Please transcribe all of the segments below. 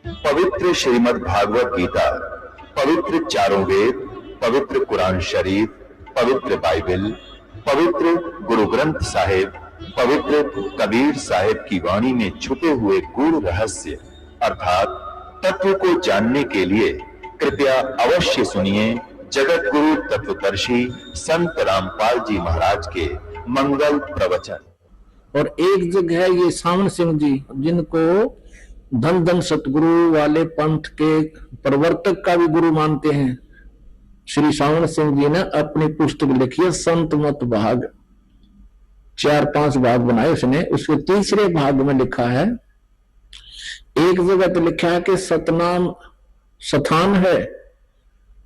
पवित्र श्रीमद् भागवत गीता, पवित्र चारों वेद, पवित्र कुरान शरीफ, पवित्र बाइबल, पवित्र गुरु ग्रंथ साहिब, पवित्र कबीर साहिब की वाणी में छुपे हुए गूढ़ रहस्य अर्थात तत्व को जानने के लिए कृपया अवश्य सुनिए जगत गुरु तत्वदर्शी संत रामपाल जी महाराज के मंगल प्रवचन। और एक जगह है ये सावन सिंह जी, जिनको धन धन सतगुरु वाले पंथ के प्रवर्तक का भी गुरु मानते हैं, श्री सावन सिंह जी ने अपनी पुस्तक लिखी है संत मत भाग, 4-5 भाग बनाए उसने। उसके तीसरे भाग में लिखा है, एक जगह तो लिखा है कि सतनाम सथान है।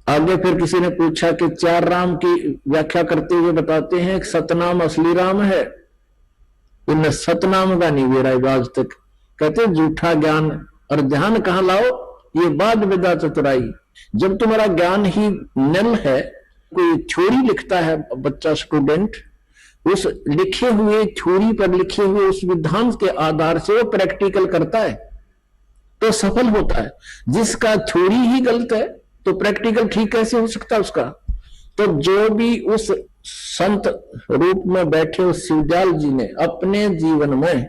आगे फिर किसी ने पूछा कि 4 राम की व्याख्या करते हुए बताते हैं कि सतनाम असली राम है, इनमें सतनाम का नहीं वेरा आज तक। कहते झूठा ज्ञान और ध्यान कहां लाओ, ये बाद विदा चतुराई। जब तुम्हारा ज्ञान ही नल है, कोई थ्योरी लिखता है बच्चा स्टूडेंट, उस लिखे हुए थ्योरी पर लिखे हुए उस विधान के आधार से वो प्रैक्टिकल करता है तो सफल होता है। जिसका थ्योरी ही गलत है तो प्रैक्टिकल ठीक कैसे हो सकता है उसका। तो जो भी उस संत रूप में बैठे उस शिवदयाल जी ने अपने जीवन में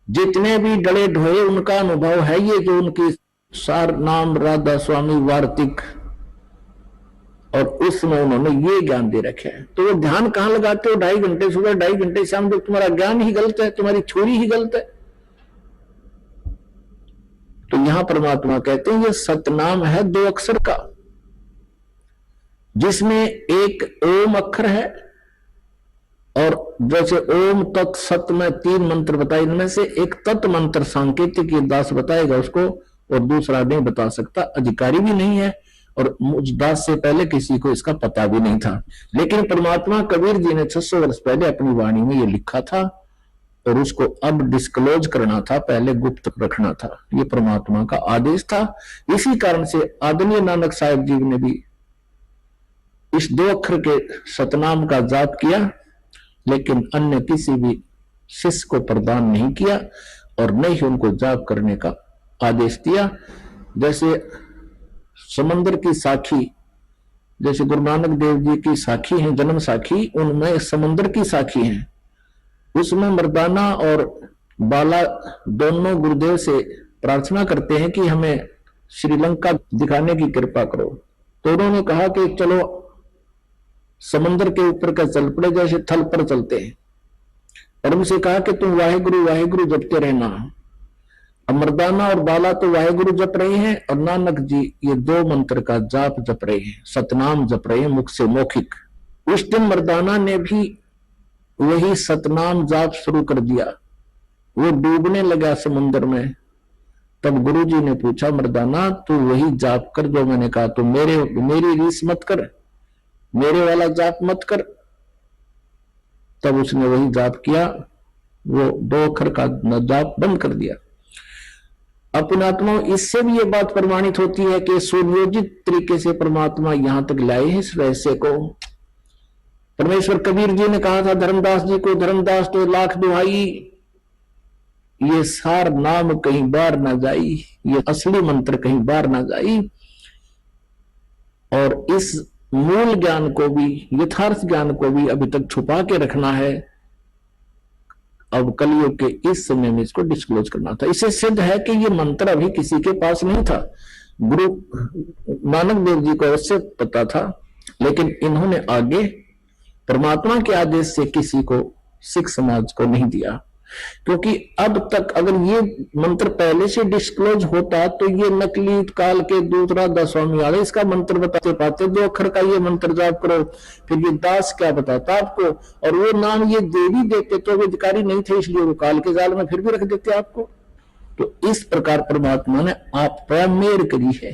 जितने भी डले ढोए उनका अनुभव है ये, जो उनकी सार नाम राधा स्वामी वार्तिक, और उसमें उन्होंने ये ज्ञान दे रखे है। तो वो ध्यान कहां लगाते हो, 2.5 घंटे सुबह 2.5 घंटे शाम, जब तुम्हारा ज्ञान ही गलत है, तुम्हारी थ्योरी ही गलत है। तो यहां परमात्मा कहते हैं ये सतनाम है 2 अक्षर का, जिसमें एक ओम अक्षर है, और जैसे ओम तत् सत में 3 मंत्र बताए, इनमें से एक तत् मंत्र सांकेतिक ये दास बताएगा उसको, और दूसरा नहीं बता सकता, अधिकारी भी नहीं है, और मुझ दास से पहले किसी को इसका पता भी नहीं था। लेकिन परमात्मा कबीर जी ने 600 वर्ष पहले अपनी वाणी में ये लिखा था और उसको अब डिस्क्लोज करना था, पहले गुप्त रखना था। ये परमात्मा का आदेश था। इसी कारण से आदरणीय नानक साहिब जी ने भी इस 2 अक्षर के सतनाम का जाप किया, लेकिन अन्य किसी भी शिष्य को प्रदान नहीं किया और न ही उनको जाप करने का आदेश दिया। जैसे समंदर की साखी, जैसे गुरु नानक देव जी की साखी है जन्म साखी, उनमें समंदर की साखी है, उसमें मर्दाना और बाला दोनों गुरुदेव से प्रार्थना करते हैं कि हमें श्रीलंका दिखाने की कृपा करो। तो उन्होंने कहा कि चलो समंदर के ऊपर का चल पड़े, जैसे थल पर चलते हैं, और उनसे कहा कि तुम वाहेगुरु वाहेगुरु जपते रहना। अब मर्दाना और बाला तो वाहेगुरु जप रहे हैं और नानक जी ये 2 मंत्र का जाप जप रहे हैं, सतनाम जप रहे हैं मुख से मौखिक। उस दिन मर्दाना ने भी वही सतनाम जाप शुरू कर दिया। वो डूबने लगा समुद्र में। तब गुरु जी ने पूछा, मर्दाना तू वही जाप कर जो मैंने कहा, तो मेरी रीस मत कर, मेरे वाला जाप मत कर। तब उसने वही जाप किया, वो 2 अक्षर का जाप बंद कर दिया। अपने आत्मा, इससे भी ये बात प्रमाणित होती है कि सुनियोजित तरीके से परमात्मा यहां तक लाए हैं इस रहस्य को। परमेश्वर कबीर जी ने कहा था धर्मदास जी को, धर्मदास तो लाख दुहाई, ये सार नाम कहीं बार ना जाई, ये असली मंत्र कहीं बार ना जाई। और इस मूल ज्ञान को भी, यथार्थ ज्ञान को भी अभी तक छुपा के रखना है। अब कलयुग के इस समय में इसको डिस्क्लोज करना था। इससे सिद्ध है कि ये मंत्र अभी किसी के पास नहीं था। गुरु नानक देव जी को अवश्य पता था, लेकिन इन्होंने आगे परमात्मा के आदेश से किसी को, सिख समाज को नहीं दिया। क्योंकि अब तक अगर ये मंत्र पहले से डिस्क्लोज होता तो ये नकली काल के दूसरा दस्वामी वाले इसका मंत्र बताते पाते, 2 अक्षर का ये मंत्र जाप करो, फिर ये दास क्या बताता आपको, और वो नाम ये देवी देते तो वे अधिकारी नहीं थे, इसलिए वो काल के जाल में फिर भी रख देते आपको। तो इस प्रकार परमात्मा ने आप पर मेहर करी है,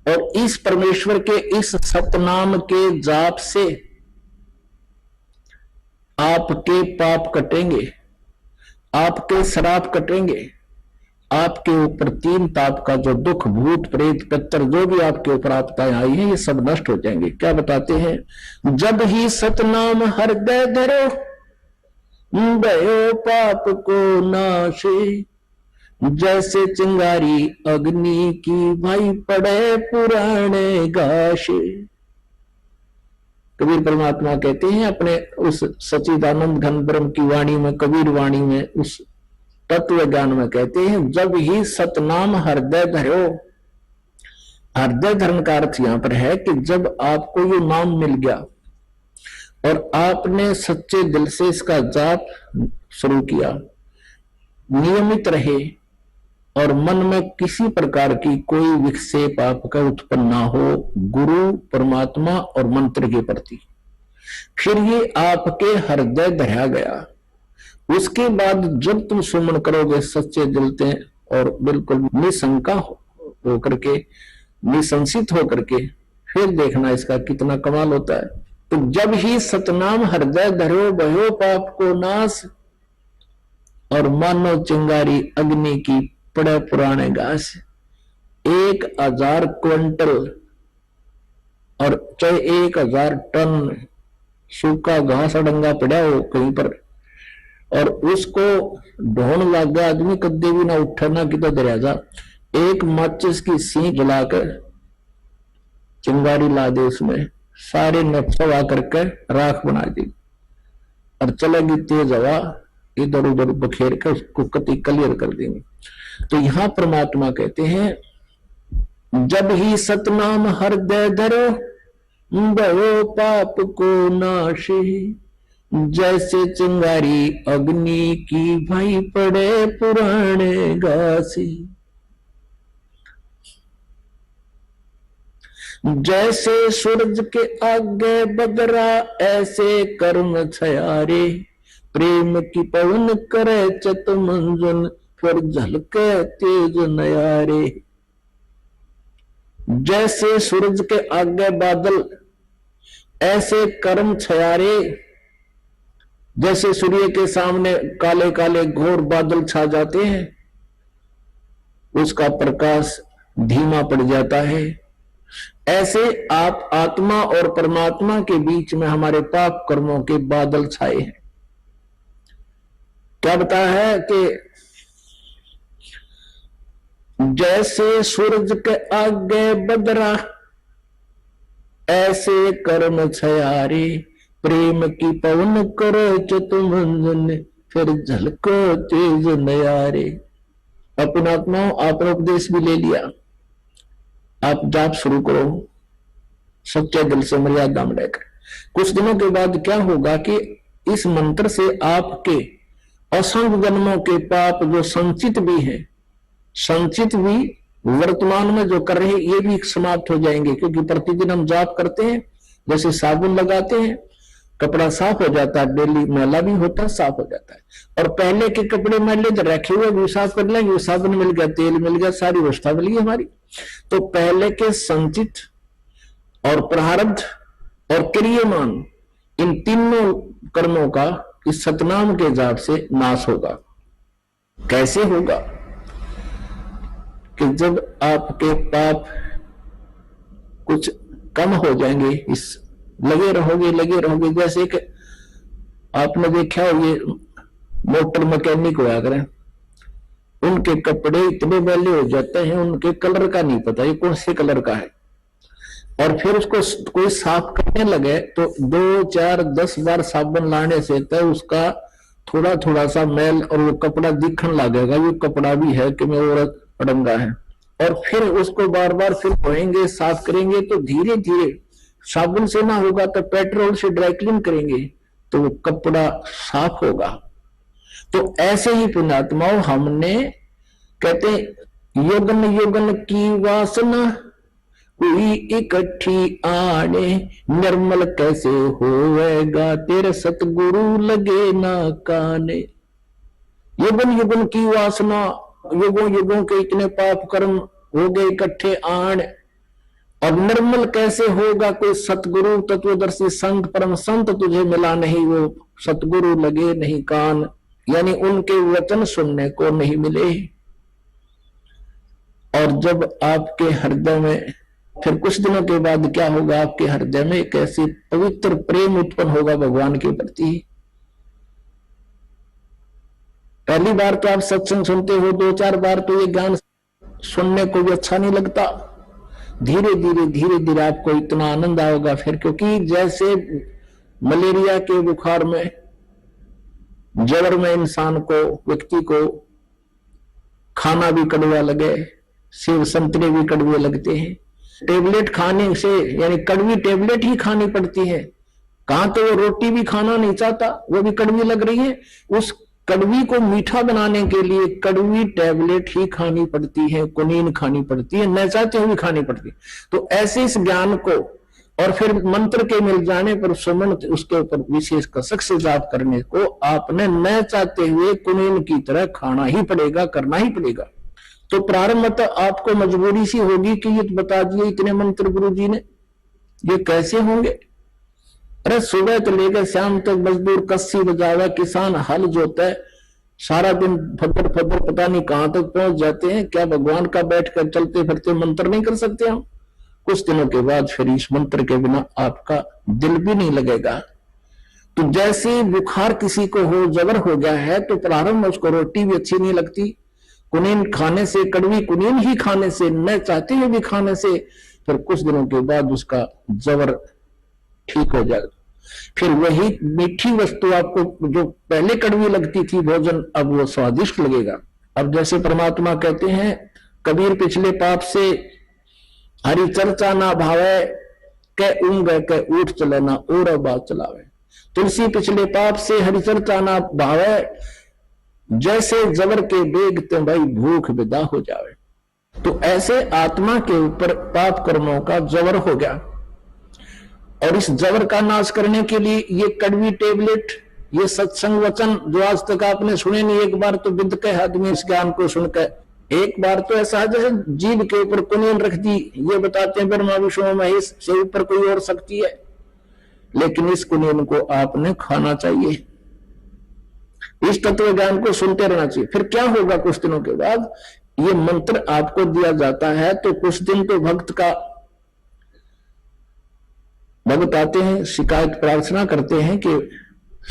और इस परमेश्वर के इस सतनाम के जाप से आपके पाप कटेंगे, आपके श्राप कटेंगे, आपके ऊपर 3 ताप का जो दुख, भूत प्रेत पितर जो भी आपके ऊपर आपदाएं आई हैं, ये सब नष्ट हो जाएंगे। क्या बताते हैं, जब ही सतनाम हृदय धरो, भयो पाप को नाशे, जैसे चिंगारी अग्नि की भाई पड़े पुराने गाशे। कबीर परमात्मा कहते हैं अपने उस सच्चिदानंद घन ब्रह्म की वाणी में, कबीर वाणी में, उस तत्व ज्ञान में कहते हैं, जब ही सतनाम हृदय धरो। हृदय धर्म का अर्थ यहां पर है कि जब आपको ये नाम मिल गया और आपने सच्चे दिल से इसका जाप शुरू किया, नियमित रहे और मन में किसी प्रकार की कोई विक्षेप आपका उत्पन्न ना हो गुरु परमात्मा और मंत्र के प्रति, फिर ये आपके हृदय धरा गया। उसके बाद जब तुम सुमन करोगे सच्चे दिल से और बिल्कुल निशंका होकर के, निसंसित होकर के, फिर देखना इसका कितना कमाल होता है। तो जब ही सतनाम हृदय धरो भयो पाप को नाश, और मानो चिंगारी अग्नि की पड़े पुराने घास। 1000 क्विंटल और चाहे 1000 टन सूखा घास अडंगा पड़ा हो कहीं पर, और उसको ढोन लग गया आदमी, कद्दे भी ना उठना कितना दरिया जा, एक माचिस की सीख जलाकर चिंगारी ला दे, उसमें सारे नफवा करके राख बना दी और चलेगी तेज हवा, इधर उधर बखेर कर उसको कति क्लियर कर देंगे। तो यहां परमात्मा कहते हैं, जब ही सतनाम हृदय धरो भयो पाप को नाशी, जैसे चिंगारी अग्नि की भाई पड़े पुराने घासी। जैसे सूरज के आगे बदरा ऐसे कर्म छयारे, प्रेम की पवन करे चत मंजन फिर झलके तेज नयारे। जैसे सूरज के आगे बादल ऐसे कर्म छयारे, जैसे सूर्य के सामने काले काले घोर बादल छा जाते हैं, उसका प्रकाश धीमा पड़ जाता है, ऐसे आप आत्मा और परमात्मा के बीच में हमारे पाप कर्मों के बादल छाए हैं। क्या बताया है कि जैसे सूरज के आगे बदरा ऐसे कर्म छयारे, प्रेम की पवन करो चतुमंजन फिर झलको तेज नयारे। अपना आत्माओं आपने उपदेश भी ले लिया, आप जाप शुरू करो सच्चे दिल से मर्यादा में रहकर। कुछ दिनों के बाद क्या होगा कि इस मंत्र से आपके असंख्य जन्मों के पाप जो संचित भी हैं, संचित भी वर्तमान में जो कर रहे हैं, ये भी समाप्त हो जाएंगे। क्योंकि प्रतिदिन हम जाप करते हैं, जैसे साबुन लगाते हैं कपड़ा साफ हो जाता है, डेली मैला भी होता है, साफ हो जाता है। और पहले के कपड़े मैले जो रखे हुए भी साफ कर लेंगे, वो साबुन मिल गया, तेल मिल गया, सारी व्यवस्था मिल गई हमारी। तो पहले के संचित और प्रारब्ध और क्रियमान, इन तीनों कर्मों का इस सतनाम के जाप से नाश होगा। कैसे होगा कि जब आपके पाप कुछ कम हो जाएंगे, इस लगे रहोगे। जैसे कि आपने देखा हो ये मोटर मैकेनिक हुआ करें, उनके कपड़े इतने मैले हो जाते हैं, उनके कलर का नहीं पता ये कौन से कलर का है, और फिर उसको कोई साफ करने लगे तो 2, 4, 10 बार साबुन लाने से तय उसका थोड़ा थोड़ा सा मैल और वो कपड़ा दिखने लगेगा, ये कपड़ा भी है कि मैं औरत अड़ंगा है। और फिर उसको बार बार फिर धोएंगे, साफ करेंगे, तो धीरे धीरे साबुन से ना होगा तो पेट्रोल से ड्राई क्लीन करेंगे तो वो कपड़ा साफ होगा। तो ऐसे ही पुण्यात्माओं, हमने कहते युगन युगन की वासना कोई इकट्ठी आने, निर्मल कैसे होएगा तेरे सतगुरु लगे ना काने। युगन युगन की वासना, युगों युगों के इतने पाप कर्म हो गए इकट्ठे आन, और निर्मल कैसे होगा कोई सतगुरु तत्वदर्शी संत परम संत तुझे मिला नहीं, वो सतगुरु लगे नहीं कान, यानी उनके वचन सुनने को नहीं मिले। और जब आपके हृदय में फिर कुछ दिनों के बाद क्या होगा, आपके हृदय में एक ऐसी पवित्र प्रेम उत्पन्न होगा भगवान के प्रति पहली बार तो आप सत्संग सुनते हो, 2-4 बार तो ये ज्ञान सुनने को भी अच्छा नहीं लगता। धीरे धीरे आपको इतना आनंद आएगा फिर, क्योंकि जैसे मलेरिया के बुखार में, जबर में इंसान को, व्यक्ति को खाना भी कड़वा लगे, सेब संतरे भी कड़वे लगते हैं, टेबलेट खाने से, यानी कड़वी टेबलेट ही खानी पड़ती है। कहां तो वो रोटी भी खाना नहीं चाहता, वो भी कड़वी लग रही है। उस कड़वी को मीठा बनाने के लिए कड़वी टेबलेट ही खानी पड़ती है, कुनीन खानी पड़ती है, न चाहते हुए खानी पड़ती है। तो ऐसे इस ज्ञान को, और फिर मंत्र के मिल जाने पर सुमन उसके ऊपर विशेष कसक से जाप करने को आपने न चाहते हुए कुनीन की तरह खाना ही पड़ेगा, करना ही पड़ेगा। तो प्रारंभ में तो आपको मजबूरी सी होगी कि ये बता दिए इतने मंत्र गुरु जी ने, ये कैसे होंगे। अरे सुबह तो लेकर शाम तक मजदूर कस्सी बजावा, किसान हल जोता है, सारा दिन फदर फदर पता नहीं कहां तक पहुंच जाते हैं। क्या भगवान का बैठकर चलते फिरते मंत्र नहीं कर सकते हम? कुछ दिनों के बाद फिर इस मंत्र के बिना आपका दिल भी नहीं लगेगा। तो जैसे बुखार किसी को हो, जबर हो गया है, तो प्रारंभ में उसको रोटी भी अच्छी नहीं लगती, कुनीन खाने से, कड़वी कुनीन ही खाने से, न चाहते हुए भी खाने से, फिर कुछ दिनों के बाद उसका जबर ठीक हो जाएगा। फिर वही मीठी वस्तु आपको जो पहले कड़वी लगती थी भोजन, अब वो स्वादिष्ट लगेगा। अब जैसे परमात्मा कहते हैं, कबीर पिछले पाप से हरि चर्चा ना भावे, कै ऊंग कै ऊठ चले ना और बात चलावे। तुलसी पिछले पाप से हरि चर्चा ना भावे, जैसे जबर के बेग ते भाई भूख विदा हो जावे। तो ऐसे आत्मा के ऊपर पाप कर्मों का जबर हो गया, और इस जबर का नाश करने के लिए ये कड़वी टेबलेट, ये सत्संग वचन जो आज तक आपने सुने नहीं, एक बार तो विद के आदमी इस ज्ञान को सुनकर, एक बार तो ऐसा है जैसे जीभ के ऊपर कुनीन रख दी, ये बताते हैं ब्रह्मा विष्णु महेश से ऊपर कोई और शक्ति है, लेकिन इस कुनीन को आपने खाना चाहिए, इस तत्व ज्ञान को सुनते रहना चाहिए। फिर क्या होगा, कुछ दिनों के बाद ये मंत्र आपको दिया जाता है, तो कुछ दिन तो भक्त आते हैं, शिकायत प्रार्थना करते हैं कि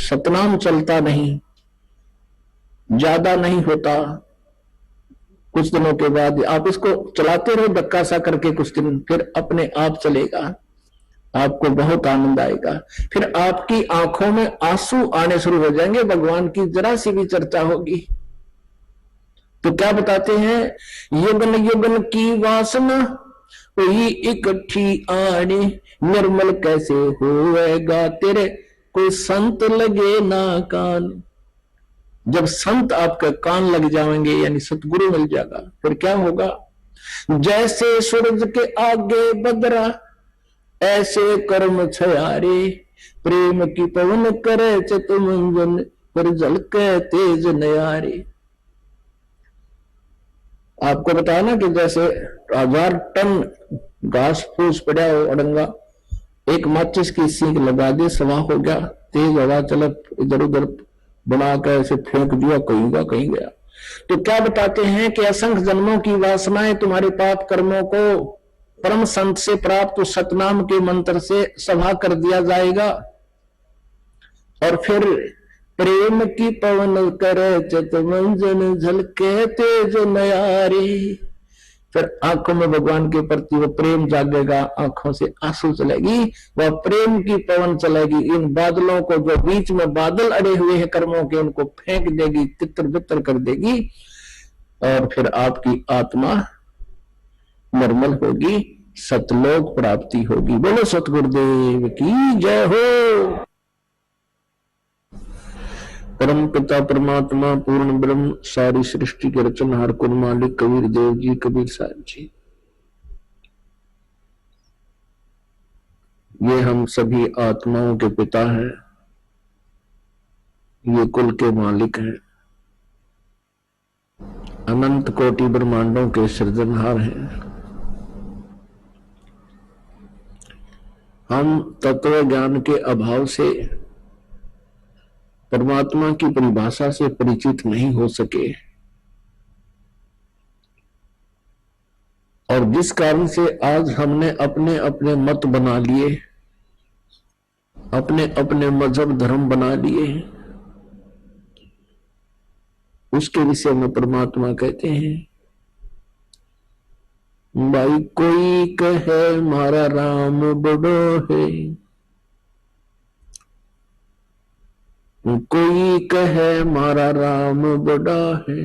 सतनाम चलता नहीं, ज्यादा नहीं होता। कुछ दिनों के बाद आप इसको चलाते रहो धक्का सा करके, कुछ दिन फिर अपने आप चलेगा, आपको बहुत आनंद आएगा। फिर आपकी आंखों में आंसू आने शुरू हो जाएंगे, भगवान की जरा सी भी चर्चा होगी। तो क्या बताते हैं, युगन युगन की वासना कोई इकट्ठी आने, निर्मल कैसे होएगा तेरे कोई संत लगे ना कान। जब संत आपका कान लग जाएंगे, यानी सतगुरु मिल जाएगा, फिर क्या होगा, जैसे सूरज के आगे बदरा ऐसे कर्म छयारे, प्रेम की पवन करे चतुमंजन पर झलके तेज नयारे। आपको बताया ना कि जैसे 1000 टन घास फूस पड़ा हो अड़ंगा, एक माचिस की सींग लगा दे, सवा हो गया, तेज हवा चला इधर उधर बनाकर ऐसे फेंक दिया, कहीं गया। तो क्या बताते हैं कि असंख्य जन्मों की वासनाएं तुम्हारे पाप कर्मों को परम संत से प्राप्त सतनाम के मंत्र से सभा कर दिया जाएगा, और फिर प्रेम की पवन करे चितमंजन झलके तेज नयारी। फिर आंखों में भगवान के प्रति वो प्रेम जागेगा, आंखों से आंसू चलेगी, वह प्रेम की पवन चलेगी, इन बादलों को जो बीच में बादल अड़े हुए हैं कर्मों के, उनको फेंक देगी, तितर बितर कर देगी, और फिर आपकी आत्मा निर्मल होगी, सतलोक प्राप्ति होगी। बोलो सतगुरुदेव की जय हो। परम पिता परमात्मा पूर्ण ब्रह्म सारी सृष्टि के रचनहार कुल मालिक कबीर देव जी, कबीर साहब जी, ये हम सभी आत्माओं के पिता हैं, ये कुल के मालिक हैं, अनंत कोटि ब्रह्मांडों के सृजनहार हैं। हम तत्व ज्ञान के अभाव से परमात्मा की परिभाषा से परिचित नहीं हो सके, और जिस कारण से आज हमने अपने अपने मत बना लिए, अपने अपने मजहब धर्म बना लिए, उसके विषय में परमात्मा कहते हैं, भाई कोई कहे मारा राम बड़ो है, कोई कहे मारा राम बड़ा है,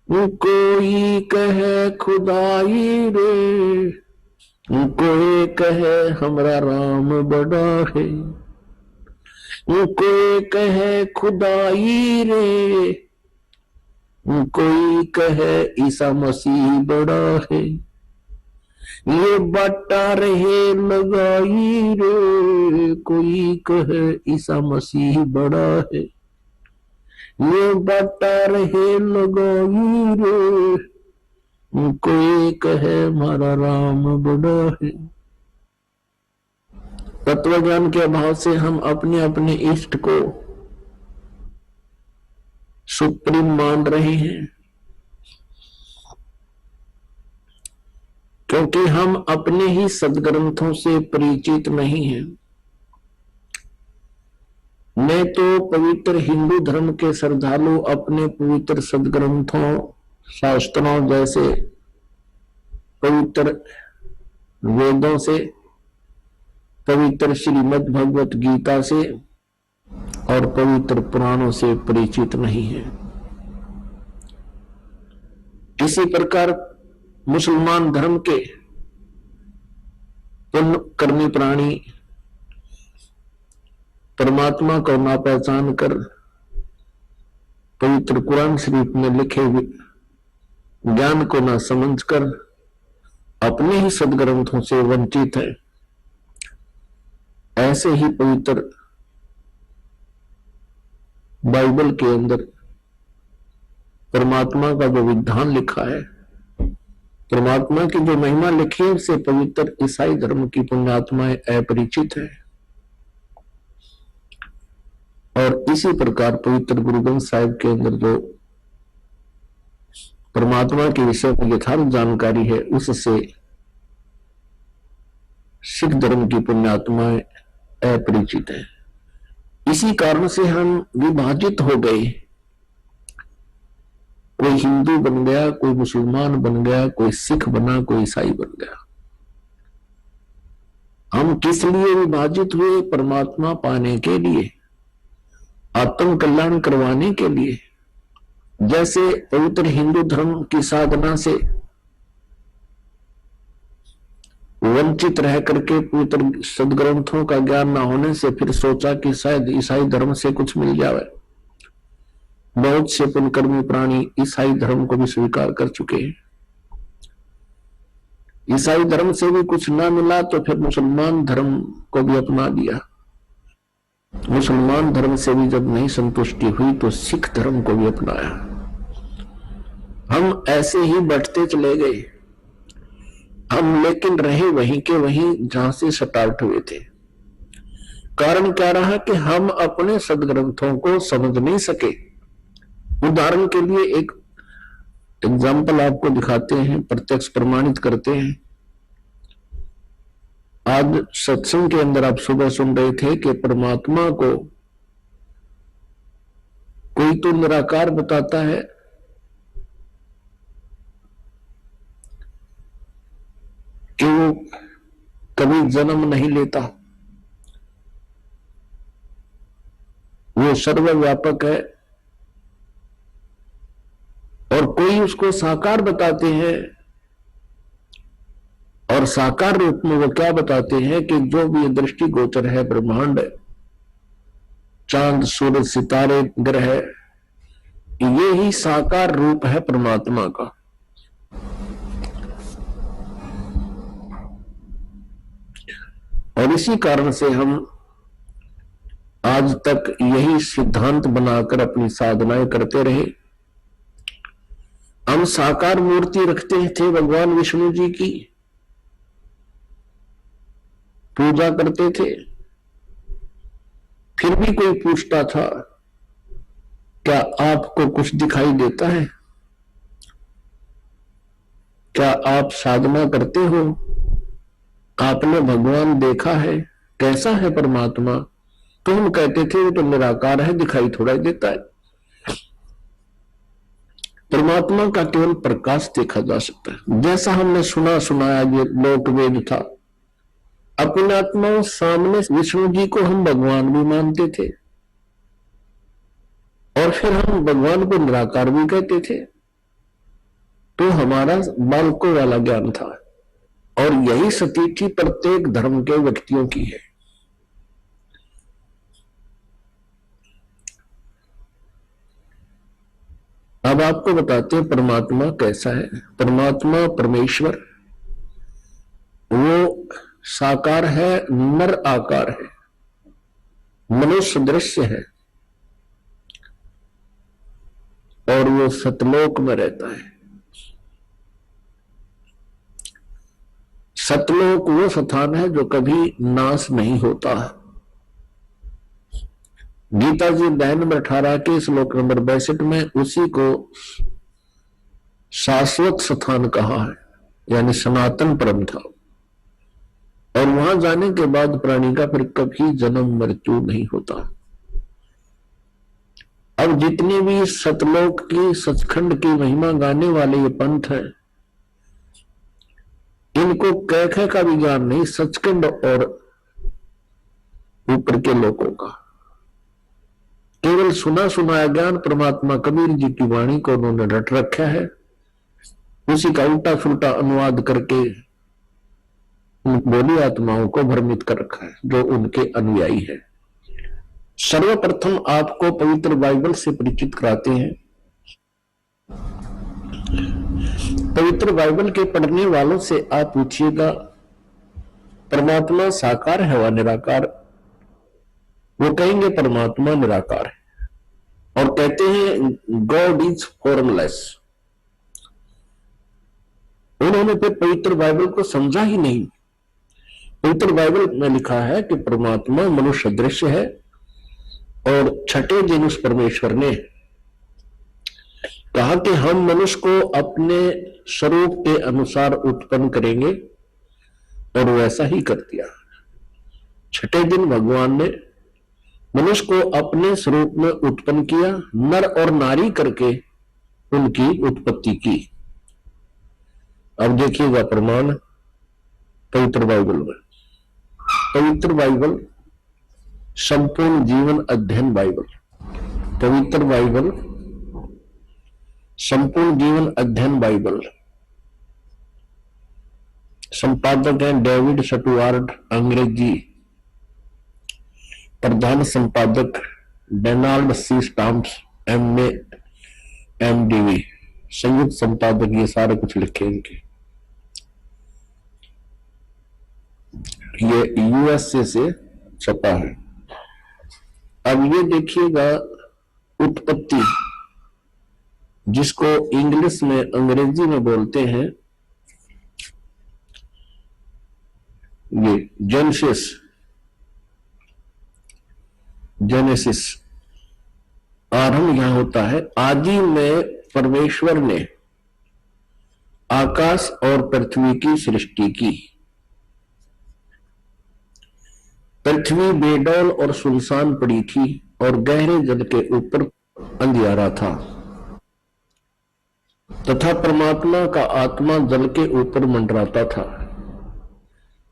कोई कहे खुदाई रे, कोई कहे हमरा राम बड़ा है, कोई कहे खुदाई रे, कोई कहे ईसा मसीह बड़ा है, ये बटा रहे लगाई रे, कोई कहे ईसा मसीह बड़ा है, ये बटा रहे लगाई रे, कोई कहे हमारा राम बड़ा है। तत्वज्ञान के अभाव से हम अपने अपने इष्ट को सुप्रीम मान रहे हैं, क्योंकि हम अपने ही सदग्रंथों से परिचित नहीं हैं। मैं तो पवित्र हिंदू धर्म के श्रद्धालु अपने पवित्र सदग्रंथों शास्त्रों जैसे पवित्र वेदों से, पवित्र श्रीमद् भगवत गीता से और पवित्र पुराणों से परिचित नहीं है। इसी प्रकार मुसलमान धर्म के पुण्य कर्मी प्राणी परमात्मा को ना पहचान कर पवित्र कुरान शरीफ में लिखे ज्ञान को ना समझकर अपने ही सदग्रंथों से वंचित है। ऐसे ही पवित्र बाइबल के अंदर परमात्मा का जो विधान लिखा है, परमात्मा की जो महिमा लिखी है, उससे पवित्र ईसाई धर्म की पुण्यात्माएं अपरिचित है। और इसी प्रकार पवित्र गुरु ग्रंथ साहिब के अंदर जो परमात्मा के विषय में यथार्थ जानकारी है, उससे सिख धर्म की पुण्यात्माएं अपरिचित है। इसी कारण से हम विभाजित हो गए। कोई हिंदू बन गया, कोई मुसलमान बन गया, कोई सिख बना, कोई ईसाई बन गया। हम किस लिए विभाजित हुए? परमात्मा पाने के लिए, आत्म कल्याण करवाने के लिए। जैसे पवित्र हिंदू धर्म की साधना से वंचित रह करके पवित्र सदग्रंथों का ज्ञान न होने से फिर सोचा कि शायद ईसाई धर्म से कुछ मिल जाए। बहुत से पुण्यकर्मी प्राणी ईसाई धर्म को भी स्वीकार कर चुके हैं। ईसाई धर्म से भी कुछ ना मिला तो फिर मुसलमान धर्म को भी अपना लिया। मुसलमान धर्म से भी जब नहीं संतुष्टि हुई तो सिख धर्म को भी अपनाया। हम ऐसे ही बढ़ते चले गए। हम लेकिन रहे वहीं के वहीं जहां से स्टार्ट हुए थे। कारण क्या रहा कि हम अपने सदग्रंथों को समझ नहीं सके। उदाहरण के लिए एक एग्जाम्पल आपको दिखाते हैं, प्रत्यक्ष प्रमाणित करते हैं। आज सत्संग के अंदर आप सुबह सुन रहे थे कि परमात्मा को कोई तो निराकार बताता है, कि वो कभी जन्म नहीं लेता, वो सर्वव्यापक है। और कोई उसको साकार बताते हैं, और साकार रूप में वो क्या बताते हैं कि जो भी दृष्टि गोचर है ब्रह्मांड, चांद सूरज सितारे ग्रह, ये ही साकार रूप है परमात्मा का। और इसी कारण से हम आज तक यही सिद्धांत बनाकर अपनी साधनाएं करते रहे। हम साकार मूर्ति रखते थे, भगवान विष्णु जी की पूजा करते थे। फिर भी कोई पूछता था, क्या आपको कुछ दिखाई देता है? क्या आप साधना करते हो? आपने भगवान देखा है? कैसा है परमात्मा? तो हम कहते थे वो तो निराकार है, दिखाई थोड़ा ही देता है। परमात्मा का केवल प्रकाश देखा जा सकता है। जैसा हमने सुनाया ये लोक वेद था, अपने आत्माओं सामने विष्णु जी को हम भगवान भी मानते थे और फिर हम भगवान को निराकार भी कहते थे। तो हमारा बालकों वाला ज्ञान था और यही स्थिति प्रत्येक धर्म के व्यक्तियों की है। अब आपको बताते हैं परमात्मा कैसा है। परमात्मा परमेश्वर वो साकार है, नर आकार है, मनुष्य दृश्य है और वो सतलोक में रहता है। सतलोक वो स्थान है जो कभी नाश नहीं होता है। गीता जी अध्याय नंबर 18 के श्लोक नंबर 62 में उसी को शाश्वत स्थान कहा है, यानी सनातन परम था। और वहां जाने के बाद प्राणी का फिर कभी जन्म मृत्यु नहीं होता। अब जितने भी सतलोक की सचखंड की महिमा गाने वाले ये पंथ हैं, इनको कह का भी ज्ञान नहीं, सचखंड और ऊपर के लोगों का केवल सुना सुनाया ज्ञान परमात्मा कबीर जी की वाणी को उन्होंने रट रखा है, उसी का उल्टा सुल्टा अनुवाद करके बोली आत्माओं को भ्रमित कर रखा है जो उनके अनुयायी है। सर्वप्रथम आपको पवित्र बाइबल से परिचित कराते हैं। पवित्र बाइबल के पढ़ने वालों से आप पूछिएगा परमात्मा साकार है व निराकार, वो कहेंगे परमात्मा निराकार है और कहते हैं गॉड इज फॉर्मलेस। उन्होंने फिर पवित्र बाइबल को समझा ही नहीं। पवित्र बाइबल में लिखा है कि परमात्मा मनुष्य दृश्य है और छठे दिन उस परमेश्वर ने कहा कि हम मनुष्य को अपने स्वरूप के अनुसार उत्पन्न करेंगे और वैसा ही कर दिया। छठे दिन भगवान ने मनुष्य को अपने स्वरूप में उत्पन्न किया, नर और नारी करके उनकी उत्पत्ति की। अब देखिएगा प्रमाण पवित्र बाइबल में। पवित्र बाइबल संपूर्ण जीवन अध्ययन बाइबल, पवित्र बाइबल संपूर्ण जीवन अध्ययन बाइबल, संपादक हैं डेविड स्टुअर्ट, अंग्रेजी, प्रधान संपादक Donald C Stamps, MA MDV, संयुक्त संपादक, ये सारे कुछ लिखे इनके। ये USA से छपा है। अब ये देखिएगा उत्पत्ति, जिसको इंग्लिश में अंग्रेजी में बोलते हैं ये जेनेसिस। आरंभ यहां होता है, आदि में परमेश्वर ने आकाश और पृथ्वी की सृष्टि की। पृथ्वी बेडौल और सुनसान पड़ी थी और गहरे जल के ऊपर अंधियारा था तथा परमात्मा का आत्मा जल के ऊपर मंडराता था।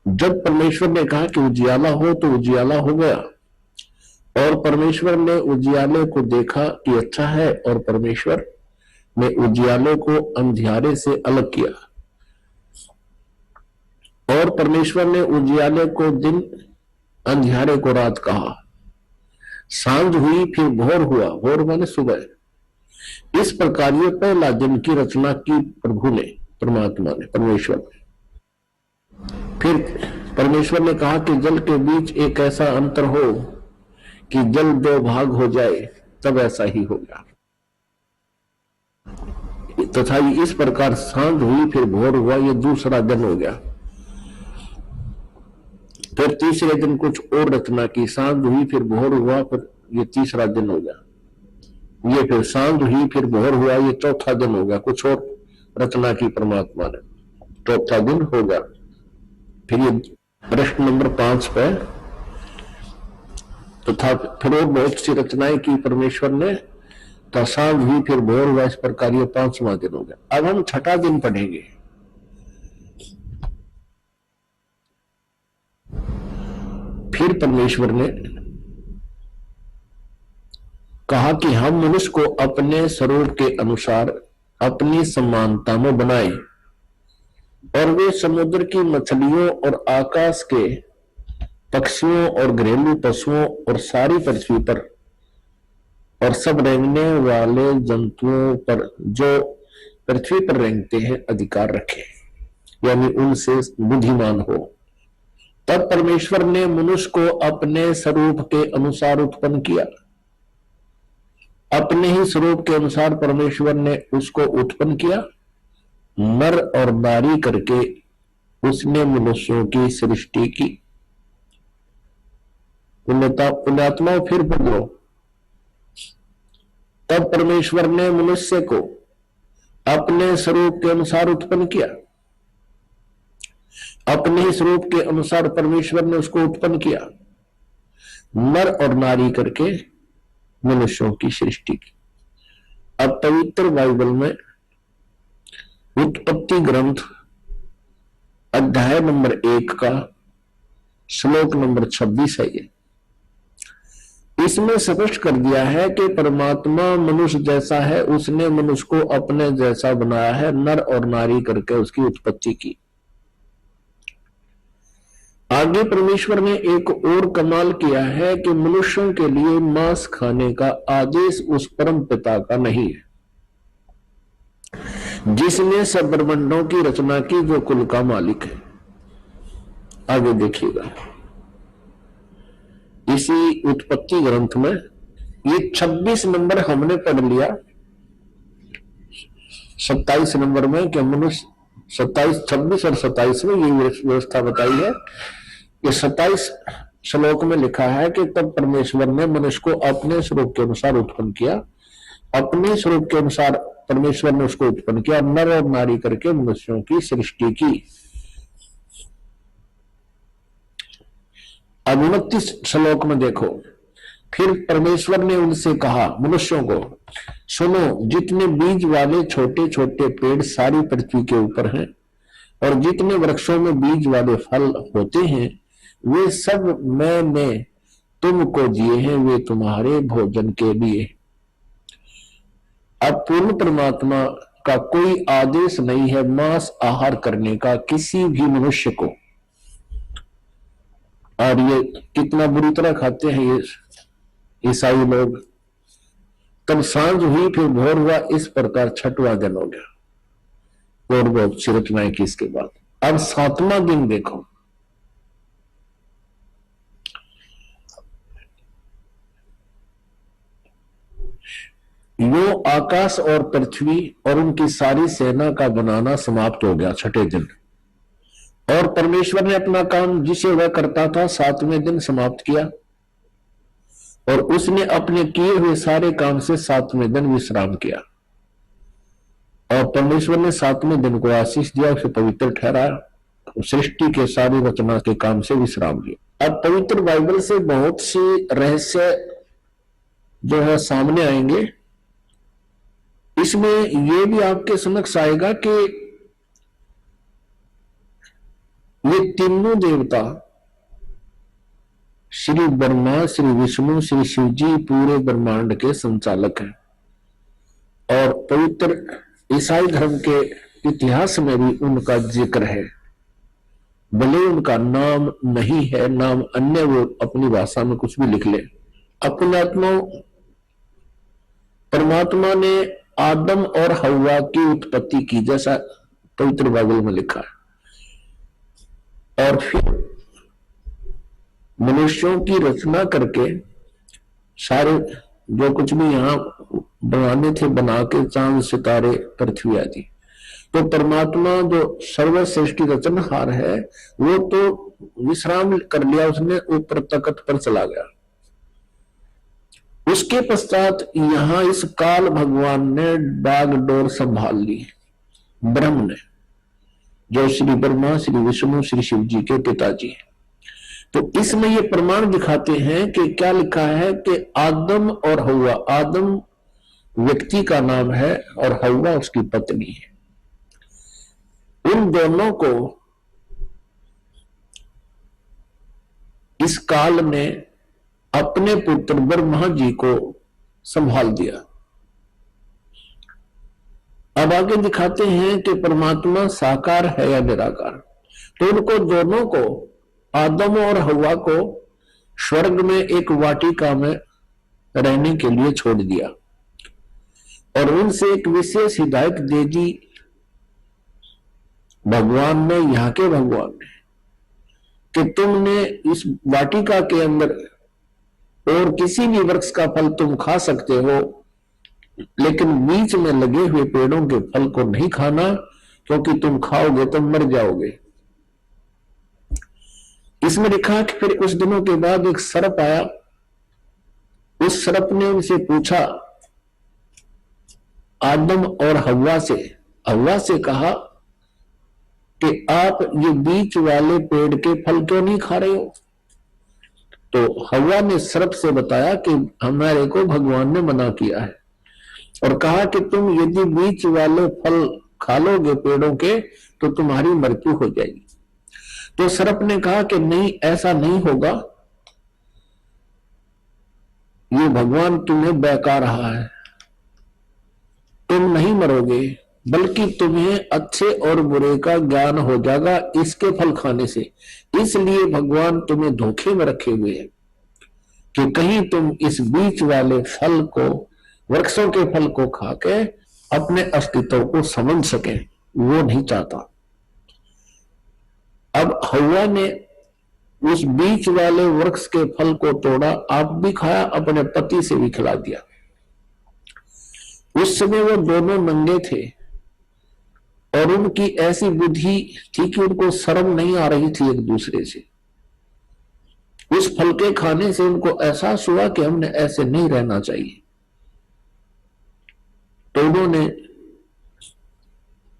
जब परमेश्वर ने कहा कि उजियाला हो तो उजियाला हो गया और परमेश्वर ने उजियाले को देखा कि अच्छा है और परमेश्वर ने उजियाले को अंधियारे से अलग किया और परमेश्वर ने उजियाले को दिन, अंधियारे को रात कहा। सांझ हुई फिर भोर हुआ, भोर माने सुबह। इस प्रकार ये पहला दिन की रचना की प्रभु ने, परमात्मा ने, परमेश्वर ने। फिर परमेश्वर ने कहा कि जल के बीच एक ऐसा अंतर हो कि जल दो भाग हो जाए, तब ऐसा ही हो गया। तथा इस प्रकार सांझ हुई फिर भोर हुआ, ये दूसरा दिन हो गया। फिर तीसरे दिन कुछ और रचना की, सांझ हुई फिर भोर हुआ, फिर ये तीसरा दिन हो गया। ये फिर सांझ हुई फिर भोर हुआ, ये चौथा दिन हो गया। कुछ और रचना की परमात्मा ने, चौथा दिन हो गया। फिर ये प्रश्न नंबर 5 पे, तथा फिर और बहुत सी रचनाएं की परमेश्वर ने तो सांझ हुई, फिर भोर हुआ, इस प्रकार ये 5वां दिन हो गया। अब हम 6ठा दिन पढ़ेंगे। फिर परमेश्वर ने कहा कि हम मनुष्य को अपने स्वरूप के अनुसार अपनी समानता में बनाए, और वे समुद्र की मछलियों और आकाश के पक्षियों और घरेलू पशुओं और सारी पृथ्वी पर और सब रेंगने वाले जंतुओं पर जो पृथ्वी पर रेंगते हैं अधिकार रखे, यानी उनसे बुद्धिमान हो। तब परमेश्वर ने मनुष्य को अपने स्वरूप के अनुसार उत्पन्न किया। अपने ही स्वरूप के अनुसार परमेश्वर ने उसको उत्पन्न किया, नर और नारी करके उसने मनुष्यों की सृष्टि की। पुण्यात्मा फिर बोलो। तब परमेश्वर ने मनुष्य को अपने स्वरूप के अनुसार उत्पन्न किया। अपने ही स्वरूप के अनुसार परमेश्वर ने उसको उत्पन्न किया, नर और नारी करके मनुष्यों की सृष्टि की। अब पवित्र बाइबल में उत्पत्ति ग्रंथ अध्याय नंबर 1 का श्लोक नंबर 26 है ये। इसमें स्पष्ट कर दिया है कि परमात्मा मनुष्य जैसा है, उसने मनुष्य को अपने जैसा बनाया है, नर और नारी करके उसकी उत्पत्ति की। आगे परमेश्वर ने एक और कमाल किया है कि मनुष्यों के लिए मांस खाने का आदेश उस परम पिता का नहीं है जिसने सब ब्रह्मांडों की रचना की, जो कुल का मालिक है। आगे देखिएगा इसी उत्पत्ति ग्रंथ में ये 26 नंबर हमने पढ़ लिया। 27 नंबर में क्या मनुष्य 27, 26 और 27 में ये व्यवस्था बताई है। ये 27 श्लोक में लिखा है कि तब परमेश्वर ने मनुष्य को अपने स्वरूप के अनुसार उत्पन्न किया। अपने स्वरूप के अनुसार परमेश्वर ने उसको उत्पन्न किया, नर और नारी करके मनुष्यों की सृष्टि की। अब 29 श्लोक में देखो, फिर परमेश्वर ने उनसे कहा, मनुष्यों को सुनो, जितने बीज वाले छोटे छोटे पेड़ सारी पृथ्वी के ऊपर हैं और जितने वृक्षों में बीज वाले फल होते हैं, वे सब मैंने तुमको दिए हैं, वे तुम्हारे भोजन के लिए। अब पूर्ण परमात्मा का कोई आदेश नहीं है मांस आहार करने का किसी भी मनुष्य को। और ये कितना बुरी तरह खाते हैं ये ईसाई लोग। तब सांझ हुई, फिर भोर हुआ, इस प्रकार 6वां दिन हो गया। और बहुत सी रचनाएं की इसके बाद। अब 7वां दिन देखो, यो आकाश और पृथ्वी और उनकी सारी सेना का बनाना समाप्त हो गया 6ठे दिन। और परमेश्वर ने अपना काम जिसे वह करता था 7वें दिन समाप्त किया, और उसने अपने किए हुए सारे काम से 7वें दिन विश्राम किया। और परमेश्वर ने 7वें दिन को आशीष दिया, उसे पवित्र ठहराया, सृष्टि के सारी रचना के काम से विश्राम लिया। अब पवित्र बाइबल से बहुत सी रहस्य जो है सामने आएंगे। इसमें यह भी आपके समक्ष आएगा कि ये तीनों देवता श्री ब्रह्मा, श्री विष्णु, श्री शिव जी पूरे ब्रह्मांड के संचालक हैं। और पवित्र ईसाई धर्म के इतिहास में भी उनका जिक्र है, भले उनका नाम नहीं है, नाम अन्य वो अपनी भाषा में कुछ भी लिख ले। अपने आत्मा परमात्मा ने आदम और हव्वा की उत्पत्ति की, जैसा पवित्र बाइबल में लिखा है। और फिर मनुष्यों की रचना करके सारे जो कुछ भी यहां बनाने थे बना के, चांद सितारे पृथ्वी आदि। तो परमात्मा जो सर्वश्रेष्ठ रचनहार है वो तो विश्राम कर लिया, उसने ऊपर तख्त पर चला गया। उसके पश्चात यहां इस काल भगवान ने बागडोर संभाल ली, ब्रह्म ने, जो श्री ब्रह्मा, श्री विष्णु, श्री शिव जी के पिताजी हैं। तो इसमें ये प्रमाण दिखाते हैं कि क्या लिखा है कि आदम और हव्वा, आदम व्यक्ति का नाम है और हव्वा उसकी पत्नी है। उन दोनों को इस काल ने अपने पुत्र ब्रह्मा जी को संभाल दिया। अब आगे दिखाते हैं कि परमात्मा साकार है या निराकार। तो उनको दोनों को, आदम और हव्वा को, स्वर्ग में एक वाटिका में रहने के लिए छोड़ दिया और उनसे एक विशेष हिदायत दे दी भगवान ने, यहाँ के भगवान ने, कि तुमने इस वाटिका के अंदर और किसी भी वृक्ष का फल तुम खा सकते हो, लेकिन बीच में लगे हुए पेड़ों के फल को नहीं खाना, क्योंकि तुम खाओगे तो मर जाओगे। इसमें लिखा कि फिर कुछ दिनों के बाद एक सर्प आया। उस सर्प ने उनसे पूछा, आदम और हव्वा से कहा कि आप ये बीच वाले पेड़ के फल क्यों नहीं खा रहे हो? तो हव्वा ने सर्प से बताया कि हमारे को भगवान ने मना किया है और कहा कि तुम यदि बीच वाले फल खा लोगे पेड़ों के तो तुम्हारी मृत्यु हो जाएगी। तो सर्प ने कहा कि नहीं, ऐसा नहीं होगा, ये भगवान तुम्हें बहका रहा है, तुम नहीं मरोगे, बल्कि तुम्हें अच्छे और बुरे का ज्ञान हो जाएगा इसके फल खाने से। इसलिए भगवान तुम्हें धोखे में रखे हुए हैं कि कहीं तुम इस बीच वाले फल को, वृक्षों के फल को खा के अपने अस्तित्व को समझ सके, वो नहीं चाहता। अब हव्वा ने उस बीच वाले वृक्ष के फल को तोड़ा, आप भी खाया, अपने पति से भी खिला दिया। उस समय वो दोनों नंगे थे और उनकी ऐसी बुद्धि थी कि उनको शर्म नहीं आ रही थी एक दूसरे से। उस फल के खाने से उनको एहसास हुआ कि हमने ऐसे नहीं रहना चाहिए। तो उन्होंने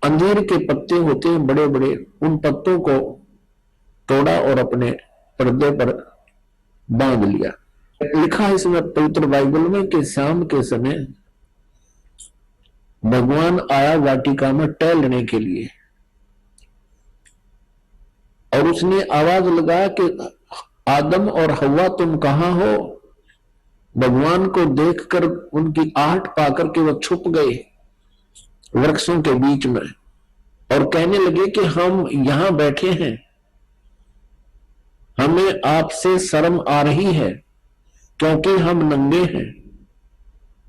अंजीर के पत्ते होते हैं बड़े बड़े, उन पत्तों को तोड़ा और अपने पर्दे पर बांध लिया। लिखा है इसमें पवित्र बाइबल में कि शाम के समय भगवान आया वाटिका में टहलने के लिए और उसने आवाज लगाया कि आदम और हव्वा तुम कहां हो? भगवान को देखकर उनकी आहट पाकर के वो छुप गए वृक्षों के बीच में और कहने लगे कि हम यहां बैठे हैं, हमें आपसे शर्म आ रही है क्योंकि हम नंगे हैं।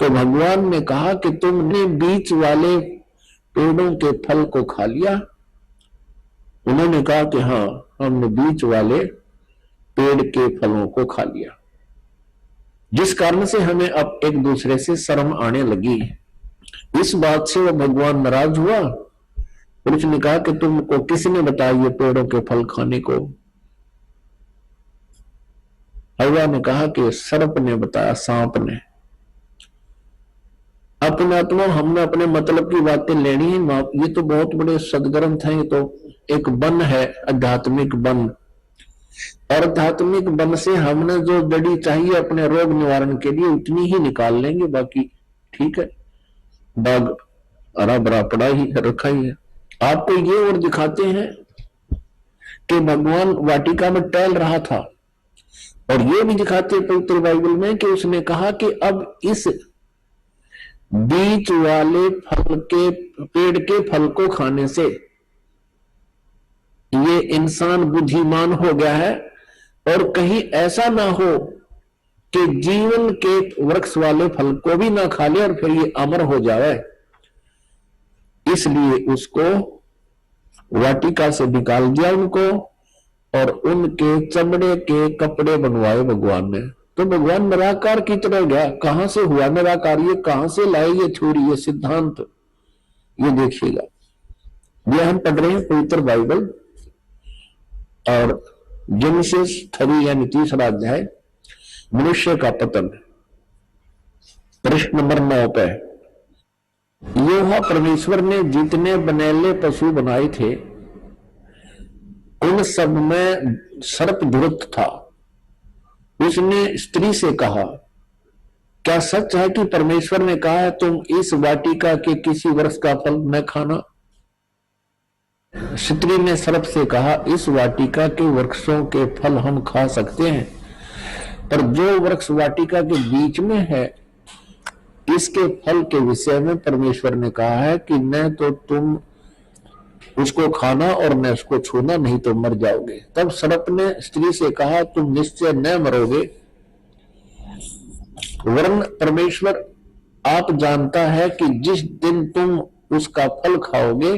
तो भगवान ने कहा कि तुमने बीच वाले पेड़ों के फल को खा लिया? उन्होंने कहा कि हाँ, हमने बीच वाले पेड़ के फलों को खा लिया, जिस कारण से हमें अब एक दूसरे से शर्म आने लगी। इस बात से वो भगवान नाराज हुआ और उसने कहा कि तुमको किसने बताया ये पेड़ों के फल खाने को? हव्वा ने कहा कि सर्प ने बताया, सांप ने। अपने आत्मा हमने अपने मतलब की बातें लेनी है। ये तो बहुत बड़े सदग्रंथ हैं, ये तो एक वन है, आध्यात्मिक वन। और आध्यात्मिक वन से हमने जो जड़ी चाहिए अपने रोग निवारण के लिए उतनी ही निकाल लेंगे, बाकी ठीक है, बाग हरा भरा पड़ा ही रखा ही है। आपको ये और दिखाते हैं कि भगवान वाटिका में टहल रहा था और ये भी दिखाते हैं पवित्र बाइबल में कि उसने कहा कि अब इस बीच वाले फल के पेड़ के फल को खाने से ये इंसान बुद्धिमान हो गया है और कहीं ऐसा ना हो कि जीवन के वृक्ष वाले फल को भी ना खा ले और फिर ये अमर हो जाए। इसलिए उसको वाटिका से निकाल दिया उनको और उनके चमड़े के कपड़े बनवाए भगवान ने। तो भगवान निराकार की तरह गया। कहां से हुआ निराकार? ये कहां से लाए ये थ्योरी, ये सिद्धांत? ये देखिएगा, ये हम पढ़ रहे हैं पवित्र बाइबल और जेनेसिस 3 यानी 3रा अध्याय, मनुष्य का पतन, प्रश्न नंबर 9 पे। यहोवा परमेश्वर ने जितने बनेले पशु बनाए थे उन सब में सर्प धुरत था। उसने स्त्री से कहा क्या सच है कि परमेश्वर ने कहा है तुम इस वाटिका के किसी वृक्ष का फल न खाना? स्त्री ने सर्प से कहा, इस वाटिका के वृक्षों के फल हम खा सकते हैं, पर जो वृक्ष वाटिका के बीच में है इसके फल के विषय में परमेश्वर ने कहा है कि न तो तुम उसको खाना और न उसको छूना, नहीं तो मर जाओगे। तब सर्प ने स्त्री से कहा, तुम निश्चय न मरोगे, वरन परमेश्वर आप जानता है कि जिस दिन तुम उसका फल खाओगे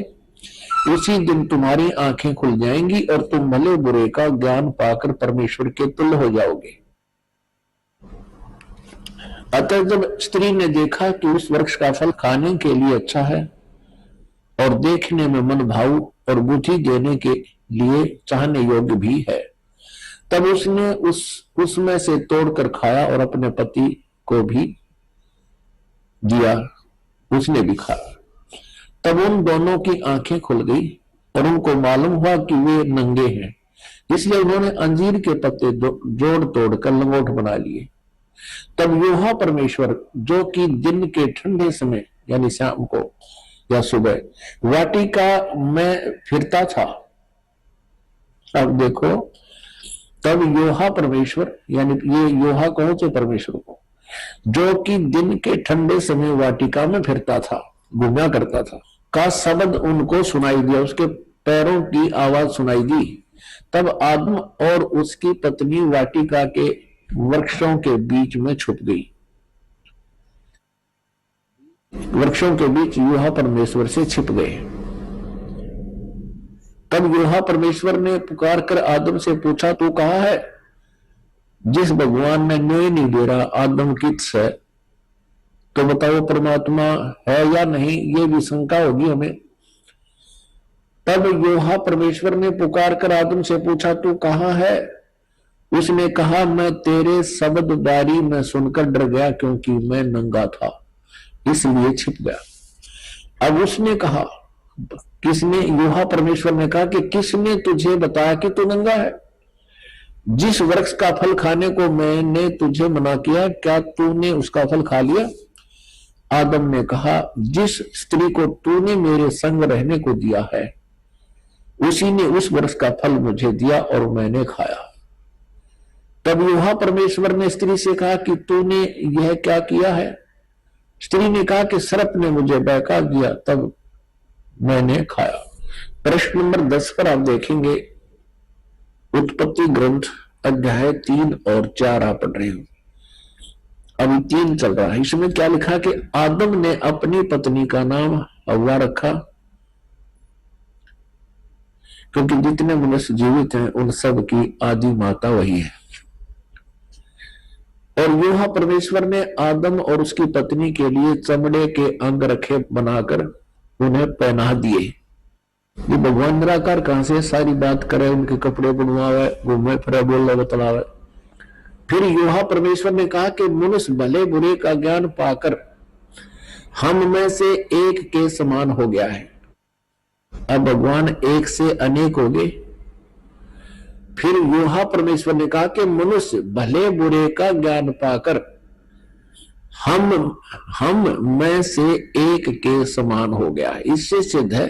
उसी दिन तुम्हारी आंखें खुल जाएंगी और तुम भले बुरे का ज्ञान पाकर परमेश्वर के तुल्य हो जाओगे। अतः जब स्त्री ने देखा कि उस वृक्ष का फल खाने के लिए अच्छा है और देखने में मन भाऊ और बुद्धि देने के लिए चाहने योग्य भी है, तब उसने उसमें से तोड़कर खाया और अपने पति को भी दिया, उसने भी खाया। तब उन दोनों की आंखें खुल गई और उनको मालूम हुआ कि वे नंगे हैं, इसलिए उन्होंने अंजीर के पत्ते जोड़ तोड़कर लंगोट बना लिए। तब यहोवा परमेश्वर जो कि दिन के ठंडे समय यानी शाम को या सुबह वाटिका में फिरता था, अब देखो, तब यहोवा परमेश्वर यानी ये यहोवा कहो तो परमेश्वर को, जो कि दिन के ठंडे समय वाटिका में फिरता था, घूमा करता था, का शब्द उनको सुनाई दिया, उसके पैरों की आवाज सुनाई दी। तब आदम और उसकी पत्नी वाटिका के वृक्षों के बीच में छुप गई। वृक्षों के बीच यहोवा परमेश्वर से छिप गए। तब यहोवा परमेश्वर ने पुकार कर आदम से पूछा, तू कहाँ है? जिस भगवान ने न्याय नहीं दे रहा आदम किस है, तो बताओ परमात्मा है या नहीं, ये भी शंका होगी हमें। तब यहोवा परमेश्वर ने पुकार कर आदम से पूछा, तू कहाँ है? उसने कहा, मैं तेरे शब्द बारी में सुनकर डर गया, क्योंकि मैं नंगा था इसलिए छिप गया। अब उसने कहा, किसने? यहोवा परमेश्वर ने कहा कि किसने तुझे बताया कि तू नंगा है? जिस वृक्ष का फल खाने को मैंने तुझे मना किया, क्या तूने उसका फल खा लिया? आदम ने कहा, जिस स्त्री को तूने मेरे संग रहने को दिया है उसी ने उस वृक्ष का फल मुझे दिया और मैंने खाया। तब यहोवा परमेश्वर ने स्त्री से कहा कि तूने यह क्या किया है? स्त्री ने कहा कि सर्प ने मुझे बहका दिया, तब मैंने खाया। प्रश्न नंबर 10 पर आप देखेंगे, उत्पत्ति ग्रंथ अध्याय 3 और 4 आप पढ़ रहे हो, अभी 3 चल रहा है। इसमें क्या लिखा कि आदम ने अपनी पत्नी का नाम हव्वा रखा, क्योंकि जितने मनुष्य जीवित हैं उन सब की आदि माता वही है। और यहोवा परमेश्वर ने आदम और उसकी पत्नी के लिए चमड़े के अंग रखे बनाकर उन्हें पहना दिए। ये भगवान निराकार कहां से सारी बात करे, उनके कपड़े बनवावे, घूमे फिरे, बोले बतलावे। फिर यहोवा परमेश्वर ने कहा कि मनुष्य भले बुरे का ज्ञान पाकर हम में से एक के समान हो गया है। अब भगवान एक से अनेक हो गए। फिर यहोवा परमेश्वर ने कहा कि मनुष्य भले बुरे का ज्ञान पाकर हम में से एक के समान हो गया है। इससे सिद्ध है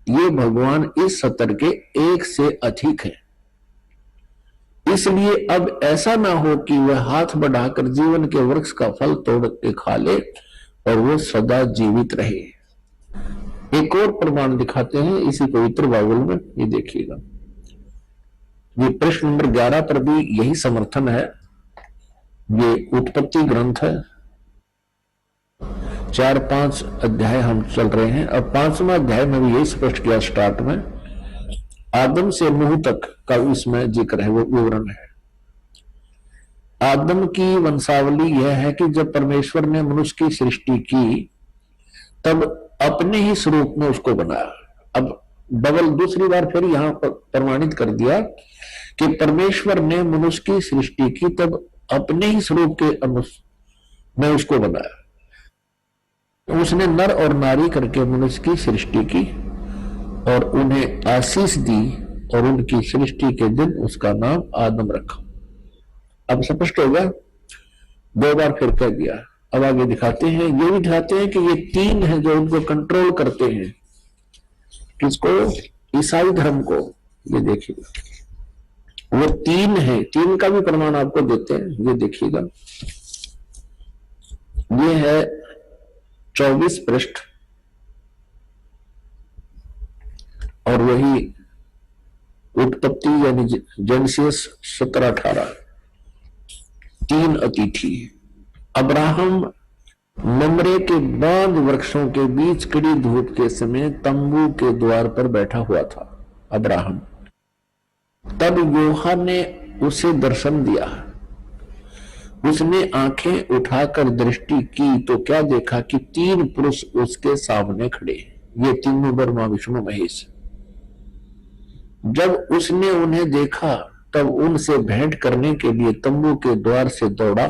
ये भगवान इस सतर के एक से अधिक है। इसलिए अब ऐसा ना हो कि वह हाथ बढ़ाकर जीवन के वृक्ष का फल तोड़ के खा ले और वो सदा जीवित रहे। एक और प्रमाण दिखाते हैं इसी पवित्र बाइबल में, ये देखिएगा। ये प्रश्न नंबर 11 पर भी यही समर्थन है। ये उत्पत्ति ग्रंथ है, 4-5 अध्याय हम चल रहे हैं। अब 5वां अध्याय में भी यही स्पष्ट किया स्टार्ट में, आदम से नूह तक का इसमें जिक्र है, वो विवरण है। आदम की वंशावली यह है कि जब परमेश्वर ने मनुष्य की सृष्टि की तब अपने ही स्वरूप में उसको बनाया। अब डबल दूसरी बार फिर यहां पर प्रमाणित कर दिया कि परमेश्वर ने मनुष्य की सृष्टि की तब अपने ही स्वरूप के अनुसार में उसको बनाया। उसने नर और नारी करके मनुष्य की सृष्टि की और उन्हें आशीष दी और उनकी सृष्टि के दिन उसका नाम आदम रखा। अब स्पष्ट होगा। 2 बार फिर कह दिया। अब आगे दिखाते हैं, ये भी दिखाते हैं कि ये 3 हैं जो उनको कंट्रोल करते हैं। किसको? ईसाई धर्म को। ये देखिएगा, वो 3 है, 3 का भी प्रमाण आपको देते हैं। ये देखिएगा, ये है 24 पृष्ठ और वही उत्पत्ति यानी जेनेसिस 17-18। 3 अतिथि। अब्राहम ममरे के बाद वृक्षों के बीच कड़ी धूप के समय तंबू के द्वार पर बैठा हुआ था अब्राहम। तब यूहन्ना ने उसे दर्शन दिया। उसने आंखें उठाकर दृष्टि की तो क्या देखा कि 3 पुरुष उसके सामने खड़े। ये तीनों ब्रह्मा विष्णु महेश। जब उसने उन्हें देखा तब उनसे भेंट करने के लिए तंबू के द्वार से दौड़ा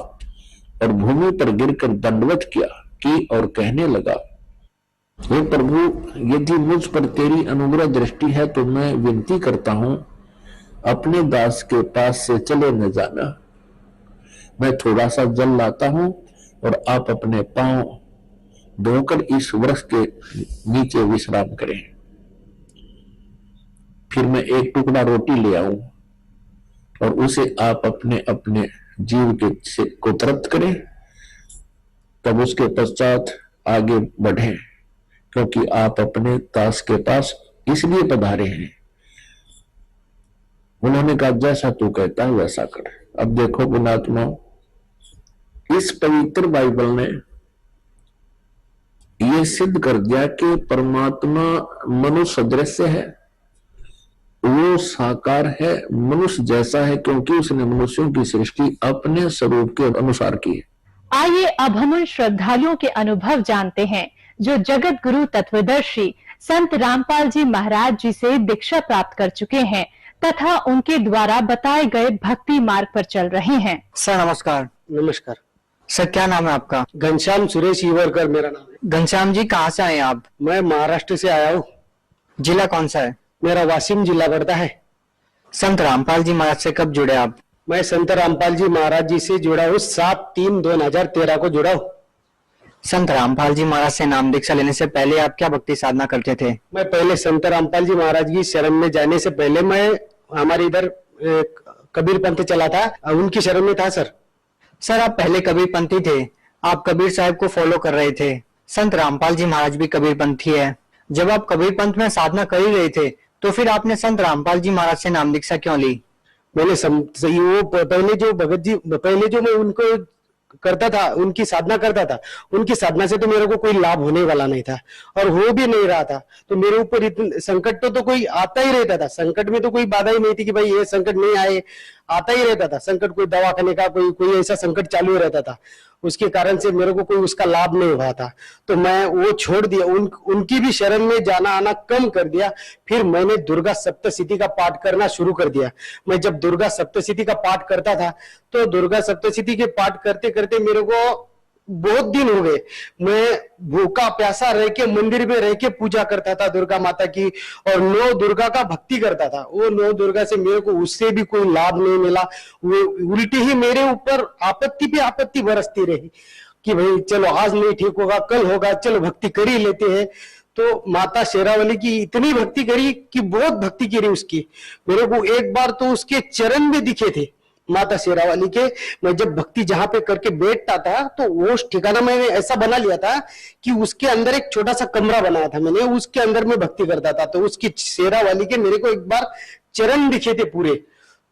और भूमि पर गिरकर दंडवत किया कि और कहने लगा, हे प्रभु, यदि मुझ पर तेरी अनुग्रह दृष्टि है तो मैं विनती करता हूं, अपने दास के पास से चले न जाना। मैं थोड़ा सा जल लाता हूं और आप अपने पांव धोकर इस वृक्ष के नीचे विश्राम करें। फिर मैं एक टुकड़ा रोटी ले आऊं और उसे आप अपने अपने जीव के को तृप्त करें, तब उसके पश्चात आगे बढ़ें, क्योंकि आप अपने दास के पास इसलिए पधारे हैं। उन्होंने कहा, जैसा तू कहता है वैसा कर। अब देखो पुण्यात्मा, इस पवित्र बाइबल ने यह सिद्ध कर दिया कि परमात्मा मनुष्य सदृश है, वो साकार है, मनुष्य जैसा है, क्योंकि उसने मनुष्यों की सृष्टि अपने स्वरूप के अनुसार की है। आइए अब हम उन श्रद्धालुओं के अनुभव जानते हैं जो जगत गुरु तत्वदर्शी संत रामपाल जी महाराज जी से दीक्षा प्राप्त कर चुके हैं तथा उनके द्वारा बताए गए भक्ति मार्ग पर चल रहे हैं। सर नमस्कार। नमस्कार सर, क्या नाम है आपका? घनश्याम सुरेश ईवरकर मेरा नाम है। घनश्याम जी, कहाँ से आए आप? मैं महाराष्ट्र से आया हूँ। जिला कौन सा है? मेरा वासिम जिला पड़ता है। संत रामपाल जी महाराज से कब जुड़े आप? मैं संत रामपाल जी महाराज जी से जुड़ा हूँ 7/3/2013 को जुड़ा हूँ। संत रामपाल जी महाराज से नाम दीक्षा लेने से पहले आप क्या भक्ति साधना करते थे? मैं पहले संत रामपाल जी महाराज की शरण में जाने से पहले मैं हमारे इधर कबीर पंथ चला था, उनकी शरण में था। सर आप पहले कबीर पंथी थे, आप कबीर साहब को फॉलो कर रहे थे। संत रामपाल जी महाराज भी कबीर पंथी है। जब आप कबीर पंथ में साधना कर ही रहे थे तो फिर आपने संत रामपाल जी महाराज से नाम दीक्षा क्यों ली? मैंने सही वो पहले जो भगत जी पहले जो मैं उनको करता था, उनकी साधना करता था, उनकी साधना से तो मेरे को कोई लाभ होने वाला नहीं था और हो भी नहीं रहा था। तो मेरे ऊपर इतने संकट तो कोई आता ही रहता था। संकट में तो कोई बाधा ही नहीं थी कि भाई ये संकट नहीं आए, आता ही रहता था संकट। कोई दवाखाने का कोई ऐसा संकट चालू रहता था, उसके कारण से मेरे को कोई उसका लाभ नहीं हुआ था। तो मैं वो छोड़ दिया, उनकी भी शरण में जाना आना कम कर दिया। फिर मैंने दुर्गा सप्तशती का पाठ करना शुरू कर दिया। मैं जब दुर्गा सप्तशती का पाठ करता था तो दुर्गा सप्तशती के पाठ करते करते मेरे को बहुत दिन हो गए। मैं भूखा प्यासा रह के मंदिर में रह के पूजा करता था दुर्गा माता की और 9 दुर्गा का भक्ति करता था। वो 9 दुर्गा से मेरे को उससे भी कोई लाभ नहीं मिला। वो उल्टी ही मेरे ऊपर आपत्ति पे आपत्ति बरसती रही कि भाई चलो आज नहीं ठीक होगा, कल होगा, चलो भक्ति कर ही लेते हैं। तो माता शेरावाली की इतनी भक्ति करी कि बहुत भक्ति करी उसकी। मेरे को एक बार तो उसके चरण में दिखे थे माता शेरावाली के। मैं जब भक्ति जहां पे करके बैठता था तो वो ठिकाना मैंने ऐसा बना लिया था कि उसके अंदर एक छोटा सा कमरा बनाया था मैंने, उसके अंदर में भक्ति करता था। तो उसकी शेरावाली के मेरे को एक बार चरण दिखे थे पूरे।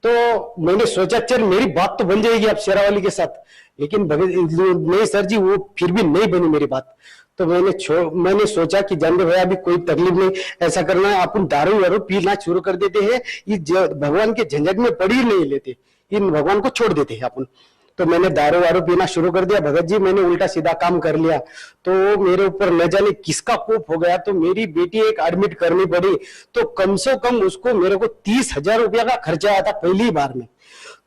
तो मैंने सोचा चल मेरी बात तो बन जाएगी अब शेरावाली के साथ, लेकिन नहीं सर जी, वो फिर भी नहीं बनी मेरी बात। तो मैंने सोचा कि जान दे भैया अभी कोई तकलीफ नहीं, ऐसा करना है अपन दारू वारू पीना शुरू कर देते हैं, ये भगवान के झंझट में पड़ ही नहीं लेते, इन भगवान को छोड़ देते हैं अपन। तो मैंने दारू वारू पीना शुरू कर दिया। भगत जी मैंने उल्टा सीधा काम कर लिया। तो मेरे ऊपर न जाने किसका कोप हो गया, तो मेरी बेटी एक एडमिट करनी पड़ी। तो कम से कम उसको मेरे को 30,000 रुपया का खर्चा आया था पहली बार में।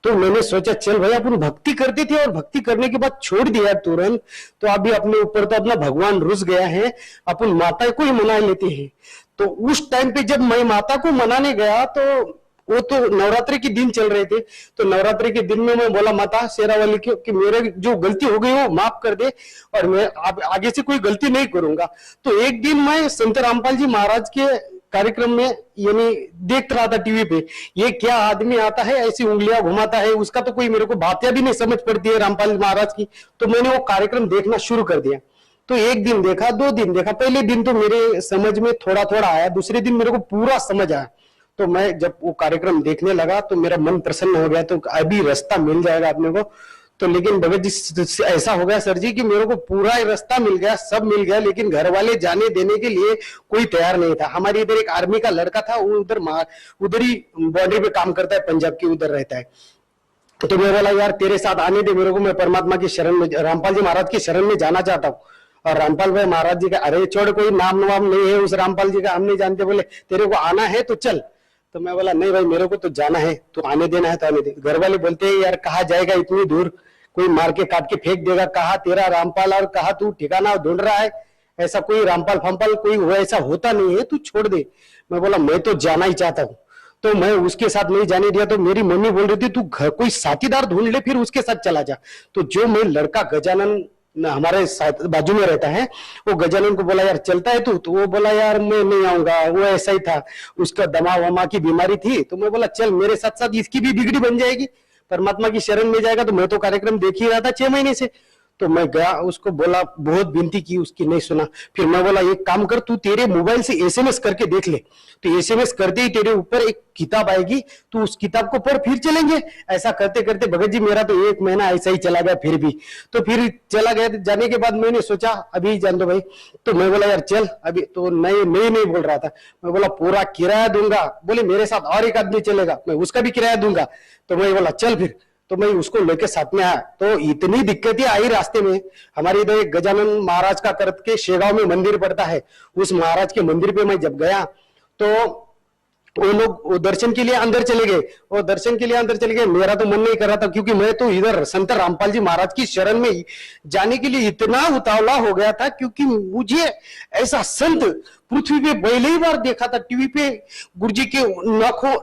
तो मैंने सोचा चल भाई अपन भक्ति करते थे और भक्ति करने के बाद छोड़ दिया तुरंत, तो अभी अपने ऊपर तो अपना भगवान रुस गया है, अपन माता को ही मना लेते हैं। तो उस टाइम पे जब मैं माता को मनाने गया तो वो तो नवरात्रि के दिन चल रहे थे, तो नवरात्रि के दिन में मैं बोला माता शेरावाली की कि मेरे जो गलती हो गई वो माफ कर दे और मैं आगे से कोई गलती नहीं करूंगा। तो एक दिन मैं संत रामपाल जी महाराज के कार्यक्रम में यानी देख रहा था टीवी पे, ये क्या आदमी आता है ऐसी उंगलियां घुमाता है, उसका तो कोई मेरे को बातें भी नहीं समझ पड़ती है रामपाल जी महाराज की। तो मैंने वो कार्यक्रम देखना शुरू कर दिया। तो एक दिन देखा, 2 दिन देखा, पहले दिन तो मेरे समझ में थोड़ा थोड़ा आया, दूसरे दिन मेरे को पूरा समझ आया। तो मैं जब वो कार्यक्रम देखने लगा तो मेरा मन प्रसन्न हो गया, तो अभी रास्ता मिल जाएगा अपने को। तो लेकिन भगत जी ऐसा हो गया सर जी कि मेरे को पूरा रास्ता मिल गया, सब मिल गया, लेकिन घर वाले जाने देने के लिए कोई तैयार नहीं था। हमारे इधर एक आर्मी का लड़का था, वो उधर ही बॉर्डर पे काम करता है, पंजाब के उधर रहता है। तो मैं बोला यार तेरे साथ आने दे मेरे को, मैं परमात्मा की शरण में, रामपाल जी महाराज की शरण में जाना चाहता हूँ। और रामपाल भाई महाराज जी का, अरे छोड़ कोई नाम नवाम नहीं है उस रामपाल जी का, हम नहीं जानते, बोले तेरे को आना है तो चल। तो मैं बोला नहीं भाई मेरे को तो जाना है, तो आने देना है तो आने दे। घर वाले बोलते हैं यार कहाँ जाएगा इतनी दूर, कोई मार के काट के फेंक देगा, कहाँ तेरा रामपाल और कहाँ तू ठिकाना ढूंढ रहा है, ऐसा कोई रामपाल फम्पाल कोई ऐसा होता नहीं है, तू छोड़ दे। मैं बोला मैं तो जाना ही चाहता हूँ। तो मैं उसके साथ नहीं जाने दिया। तो मेरी मम्मी बोल रही थी तू घर कोई साथीदार ढूंढ ले फिर उसके साथ चला जा। तो जो मैं लड़का गजानन हमारे साथ बाजू में रहता है, वो गजानन को बोला यार चलता है तू, तो वो बोला यार मैं नहीं आऊंगा, वो ऐसा ही था, उसका दमा वमा की बीमारी थी। तो मैं बोला चल मेरे साथ साथ इसकी भी बिगड़ी बन जाएगी, परमात्मा की शरण में जाएगा। तो मैं तो कार्यक्रम देख ही रहा था 6 महीने से। तो मैं गया, उसको बोला, बहुत विनती की, उसकी नहीं सुना। फिर मैं बोला एक काम कर, तू तेरे मोबाइल से एसएमएस करके देख ले, तो एसएमएस करते ही तेरे ऊपर एक किताब आएगी, तू उस किताब को पढ़, फिर चलेंगे। ऐसा करते करते भगत जी मेरा तो 1 महीना ऐसा ही चला गया। फिर भी तो फिर चला गया। जाने के बाद मैंने सोचा अभी जान दो भाई। तो मैं बोला यार चल अभी, तो नहीं बोल रहा था। मैं बोला पूरा किराया दूंगा। बोले मेरे साथ और एक आदमी चलेगा, मैं उसका भी किराया दूंगा। तो मैं बोला चल फिर। तो मैं उसको लेके साथ में आया। तो इतनी दिक्कतें आई रास्ते में। हमारे इधर एक गजानन महाराज का करके शेगांव में मंदिर पड़ता है, उस महाराज के मंदिर पे मैं जब गया तो वो लोग दर्शन के लिए अंदर चले गए। वो दर्शन के लिए अंदर चले गए, मेरा तो मन नहीं कर रहा था, क्योंकि मैं तो इधर संत रामपाल जी महाराज की शरण में जाने के लिए इतना उतावला हो गया था, क्योंकि मुझे ऐसा संत पृथ्वी पे पहले ही बार देखा था टीवी पे। गुरुजी के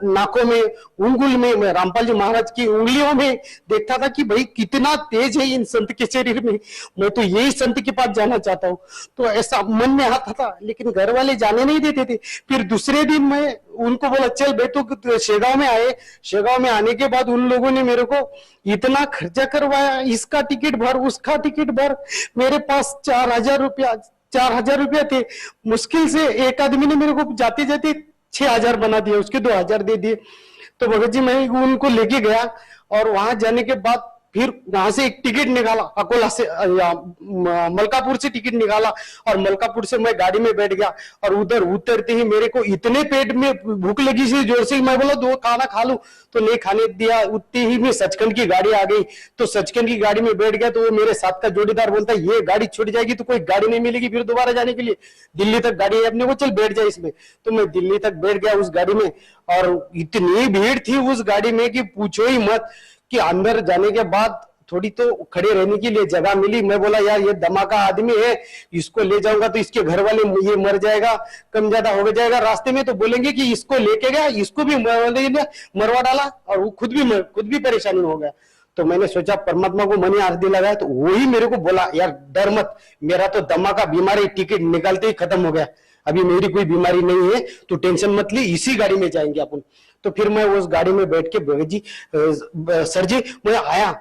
नाकों में, उंगुल में, मैं रामपाल जी महाराज की उंगलियों में देखता था कि भाई कितना तेज है इन संत के शरीर में, मैं तो यही संत के पास जाना चाहता हूँ। तो ऐसा मन में आता था, लेकिन घर वाले जाने नहीं देते थे। फिर दूसरे दिन मैं उनको बोला चल बेटू, शेगांव में आए। शेगांव में आने के बाद उन लोगों ने मेरे को इतना खर्चा करवाया, इसका टिकट भर, उसका टिकट भर। मेरे पास 4,000 रुपया थे। मुश्किल से एक आदमी ने मेरे को जाते जाते 6,000 बना दिए, उसके 2,000 दे दिए। तो भगत जी मैं उनको लेके गया, और वहां जाने के बाद फिर वहां से एक टिकट निकाला, अकोला से या मलकापुर से टिकट निकाला, और मलकापुर से मैं गाड़ी में बैठ गया। और उधर उतरते ही मेरे को इतने पेट में भूख लगी सी जोर से, मैं बोला 2 खाना खा लूं, तो नहीं खाने दिया। उतने ही में सचखंड की गाड़ी आ गई। तो सचखंड की गाड़ी में बैठ गया। तो वो मेरे साथ का जोड़ीदार बोलता है ये गाड़ी छूट जाएगी तो कोई गाड़ी नहीं मिलेगी फिर दोबारा जाने के लिए, दिल्ली तक गाड़ी है अपने को, चल बैठ जाए इसमें। तो मैं दिल्ली तक बैठ गया उस गाड़ी में, और इतनी भीड़ थी उस गाड़ी में कि पूछो ही मत। कि अंदर जाने के बाद थोड़ी तो खड़े रहने के लिए जगह मिली। मैं बोला यार ये धमाका आदमी है, इसको ले जाऊंगा तो इसके घर वाले ये मर जाएगा, कम ज्यादा हो जाएगा रास्ते में, तो बोलेंगे कि इसको लेके गया, इसको भी मरवा डाला, और वो खुद भी परेशानी हो गया। तो मैंने सोचा परमात्मा को मैंने हाथ लगाया। तो वही मेरे को बोला यार डर मत, मेरा तो धमाका बीमारी टिकट निकालते ही खत्म हो गया, अभी मेरी कोई बीमारी नहीं है, तो टेंशन मत ली, इसी गाड़ी में जाएंगे अपन। तो फिर मैं उस गाड़ी में बैठ के भगत जी सर जी मैं आया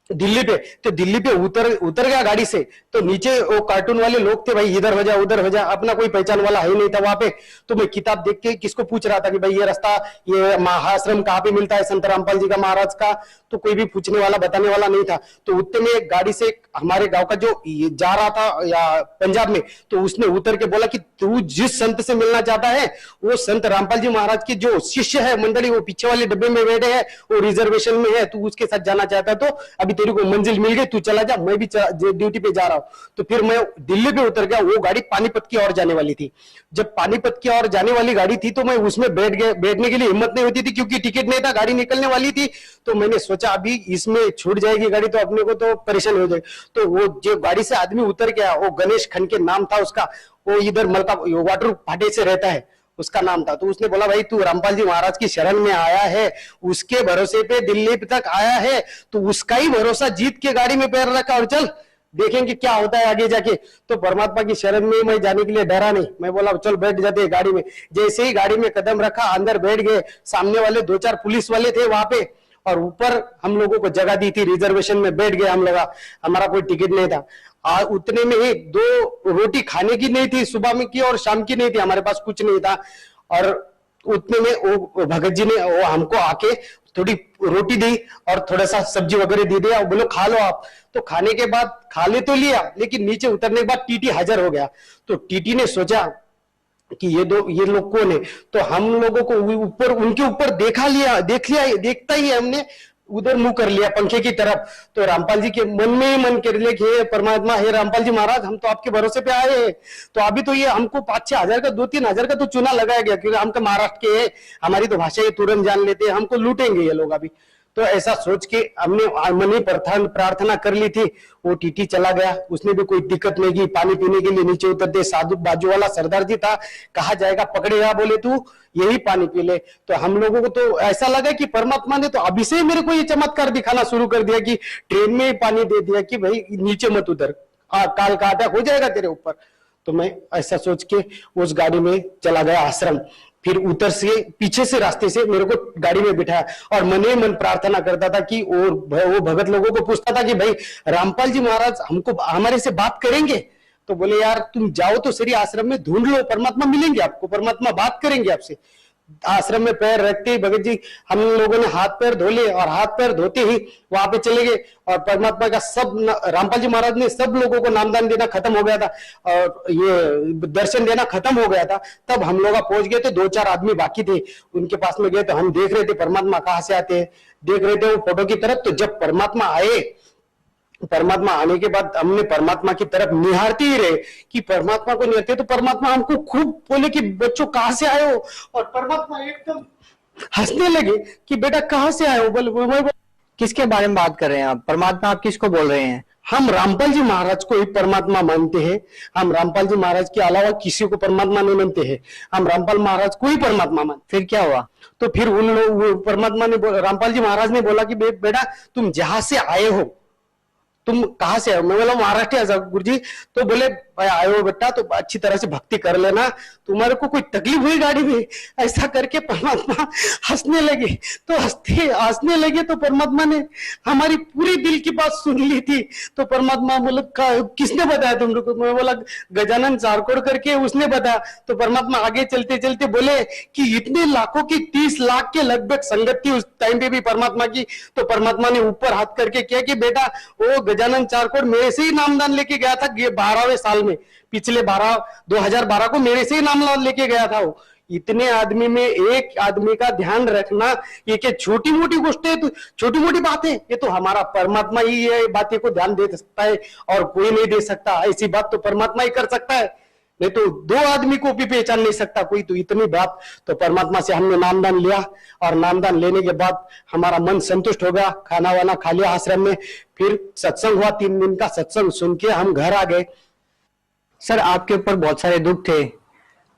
दिल्ली पे। तो दिल्ली पे उतर गया गाड़ी से। तो नीचे वो कार्टून वाले लोग थे, भाई इधर हो जा उधर हो जा, अपना कोई पहचान वाला है नहीं था वहां पे। तो मैं किताब देख के किसको पूछ रहा था कि भाई ये रास्ता, ये महाआश्रम कहाँ पे मिलता है संत रामपाल जी का महाराज का, तो कोई भी पूछने वाला बताने वाला नहीं था। तो उतने में एक गाड़ी से हमारे गांव का जो जा रहा था या पंजाब में, तो उसने उतर के बोला कि तू जिस संत से मिलना चाहता है वो संत रामपाल जी महाराज के जो शिष्य है मंडली, वो पीछे वाले डब्बे में बैठे हैं, वो रिजर्वेशन में है, तू उसके साथ जाना चाहता है तो अभी तेरे को मंजिल मिल गई, तू चला जा, मैं भी ड्यूटी पे जा रहा हूं। तो फिर मैं दिल्ली पे उतर गया। वो गाड़ी पानीपत की ओर जाने वाली थी। जब पानीपत की ओर जाने वाली गाड़ी थी तो मैं उसमें बैठने के लिए हिम्मत नहीं होती थी, क्योंकि टिकट नहीं था, गाड़ी निकलने वाली थी। तो मैंने सोचा अभी इसमें छूट जाएगी गाड़ी तो अपने को तो परेशान हो जाएगी। तो वो जो गाड़ी से आदमी उतर गया, वो गणेश खन के नाम था उसका, वो इधर मलका वाटर फाटे से रहता है, उसका नाम था। तो उसने बोला भाई तू रामपाल जी महाराज की शरण में आया है, उसके भरोसे पे दिल्ली तक आया है, तो उसका ही भरोसा जीत के गाड़ी में पैर रखा और चल देखेंगे क्या होता है आगे जाके। तो परमात्मा की शरण में मैं जाने के लिए डरा नहीं, मैं बोला चल बैठ जाते हैं गाड़ी में। जैसे ही गाड़ी में कदम रखा अंदर बैठ गए, सामने वाले 2-4 पुलिस वाले थे वहां पे, और ऊपर हम लोगों को जगह दी थी, रिजर्वेशन में बैठ गए हम लोग, हमारा कोई टिकट नहीं था। उतने में ही 2 रोटी खाने की नहीं थी, सुबह में की और शाम की नहीं थी, हमारे पास कुछ नहीं था। और उतने में वो भगत जी ने वो हमको आके थोड़ी रोटी दी और थोड़ा सा सब्जी वगैरह दे दिया, बोलो खा लो आप। तो खाने के बाद खा ले तो लिया, लेकिन नीचे उतरने के बाद टीटी हाजिर हो गया। तो टीटी ने सोचा कि ये लोग कौन है, तो हम लोगों को ऊपर उनके ऊपर देखता ही हमने उधर मुंह कर लिया पंखे की तरफ। तो रामपाल जी के मन में ही मन कर लिया कि हे परमात्मा, हे रामपाल जी महाराज, हम तो आपके भरोसे पे आए हैं। तो अभी तो ये हमको 5-6 हजार का 2-3 हजार का तो चुना लगाया गया, क्योंकि हम तो महाराष्ट्र के हैं, हमारी तो भाषा ये तुरंत जान लेते हैं, हमको लूटेंगे ये लोग अभी। तो ऐसा सोच के हमने मनी प्रार्थना कर ली थी। वो टीटी चला गया, उसने भी कोई दिक्कत नहीं की। पानी पीने के लिए नीचे उतरते साधु बाजू वाला सरदार जी था, कहा जाएगा पकड़ेगा, बोले तू यही पानी पी ले। तो हम लोगों को तो ऐसा लगा कि परमात्मा ने तो अभी से मेरे को ये चमत्कार दिखाना शुरू कर दिया कि ट्रेन में ही पानी दे दिया कि भाई नीचे मत उतर, काल का अटैक हो जाएगा तेरे ऊपर। तो मैं ऐसा सोच के उस गाड़ी में चला गया आश्रम। फिर उतर से पीछे से रास्ते से मेरे को गाड़ी में बिठाया और मने मन प्रार्थना करता था कि वो भगत लोगों को पूछता था कि भाई रामपाल जी महाराज हमको हमारे से बात करेंगे। तो बोले यार तुम जाओ तो सही आश्रम में, ढूंढ लो, परमात्मा मिलेंगे आपको, परमात्मा बात करेंगे आपसे। आश्रम में पैर रखते ही भगत जी हम लोगों ने हाथ पैर धो लिए, और हाथ पैर धोते ही वहां पे चले गए, और परमात्मा का रामपाल जी महाराज ने सब लोगों को नामदान देना खत्म हो गया था और ये दर्शन देना खत्म हो गया था। तब हम लोग पहुंच गए थे, 2-4 आदमी बाकी थे, उनके पास में गए तो हम देख रहे थे परमात्मा कहाँ से आते हैं, देख रहे थे वो फोटो की तरफ। तो जब परमात्मा आए, परमात्मा आने के बाद हमने परमात्मा की तरफ निहारते ही रहे कि परमात्मा को निहारते, तो परमात्मा हमको खूब बोले कि बच्चों कहाँ से आए हो, और परमात्मा एकदम हंसने लगे कि बेटा कहाँ से आए हो। बोले किसके बारे में बात कर रहे हैं आप? परमात्मा आप किसको बोल रहे हैं? हम रामपाल जी महाराज को ही परमात्मा मानते हैं। हम रामपाल जी महाराज के अलावा किसी को परमात्मा नहीं मानते हैं, हम रामपाल महाराज को ही परमात्मा मानते। फिर क्या हुआ? तो फिर उन लोग परमात्मा ने रामपाल जी महाराज ने बोला कि बेटा तुम जहां से आए हो, तुम कहाँ से आए? मैं बोला महाराष्ट्र गुरु जी। तो बोले आए हो बेटा तो अच्छी तरह से भक्ति कर लेना, तुम्हारे को कोई तकलीफ हुई गाड़ी में? ऐसा करके परमात्मा हंसने लगे। तो हंसने लगे तो परमात्मा ने हमारी पूरी दिल की बात सुन ली थी। तो परमात्मा बोला किसने बताया तुम लोग को? मैं बोला गजानन चारकोड़ करके उसने बताया। तो परमात्मा आगे चलते चलते बोले कि इतने लाखों की 30 लाख के लगभग संगत थी उस टाइम पे भी परमात्मा की। तो परमात्मा ने ऊपर हाथ करके किया कि बेटा वो गजानन चारकोड़ मेरे से ही नामदान लेके गया था 12वें साल में, पिछले 2012 को मेरे से ही नाम लेके गया था वो। इतने आदमी में एक आदमी का ध्यान रखना ये क्या छोटी मोटी गोष्ट है? तो छोटी मोटी बात है, ये तो हमारा परमात्मा ही ये बातें को ध्यान दे सकता है और कोई नहीं दे सकता। ऐसी बात तो परमात्मा ही कर सकता है, नहीं तो 2 आदमी को भी पहचान नहीं सकता कोई। तो इतनी बात तो परमात्मा से हमने नामदान लिया, और नामदान लेने के बाद हमारा मन संतुष्ट हो गया, खाना वाना खा लिया आश्रम में। फिर सत्संग हुआ, 3 दिन का सत्संग सुन के हम घर आ गए। सर आपके ऊपर बहुत सारे दुख थे,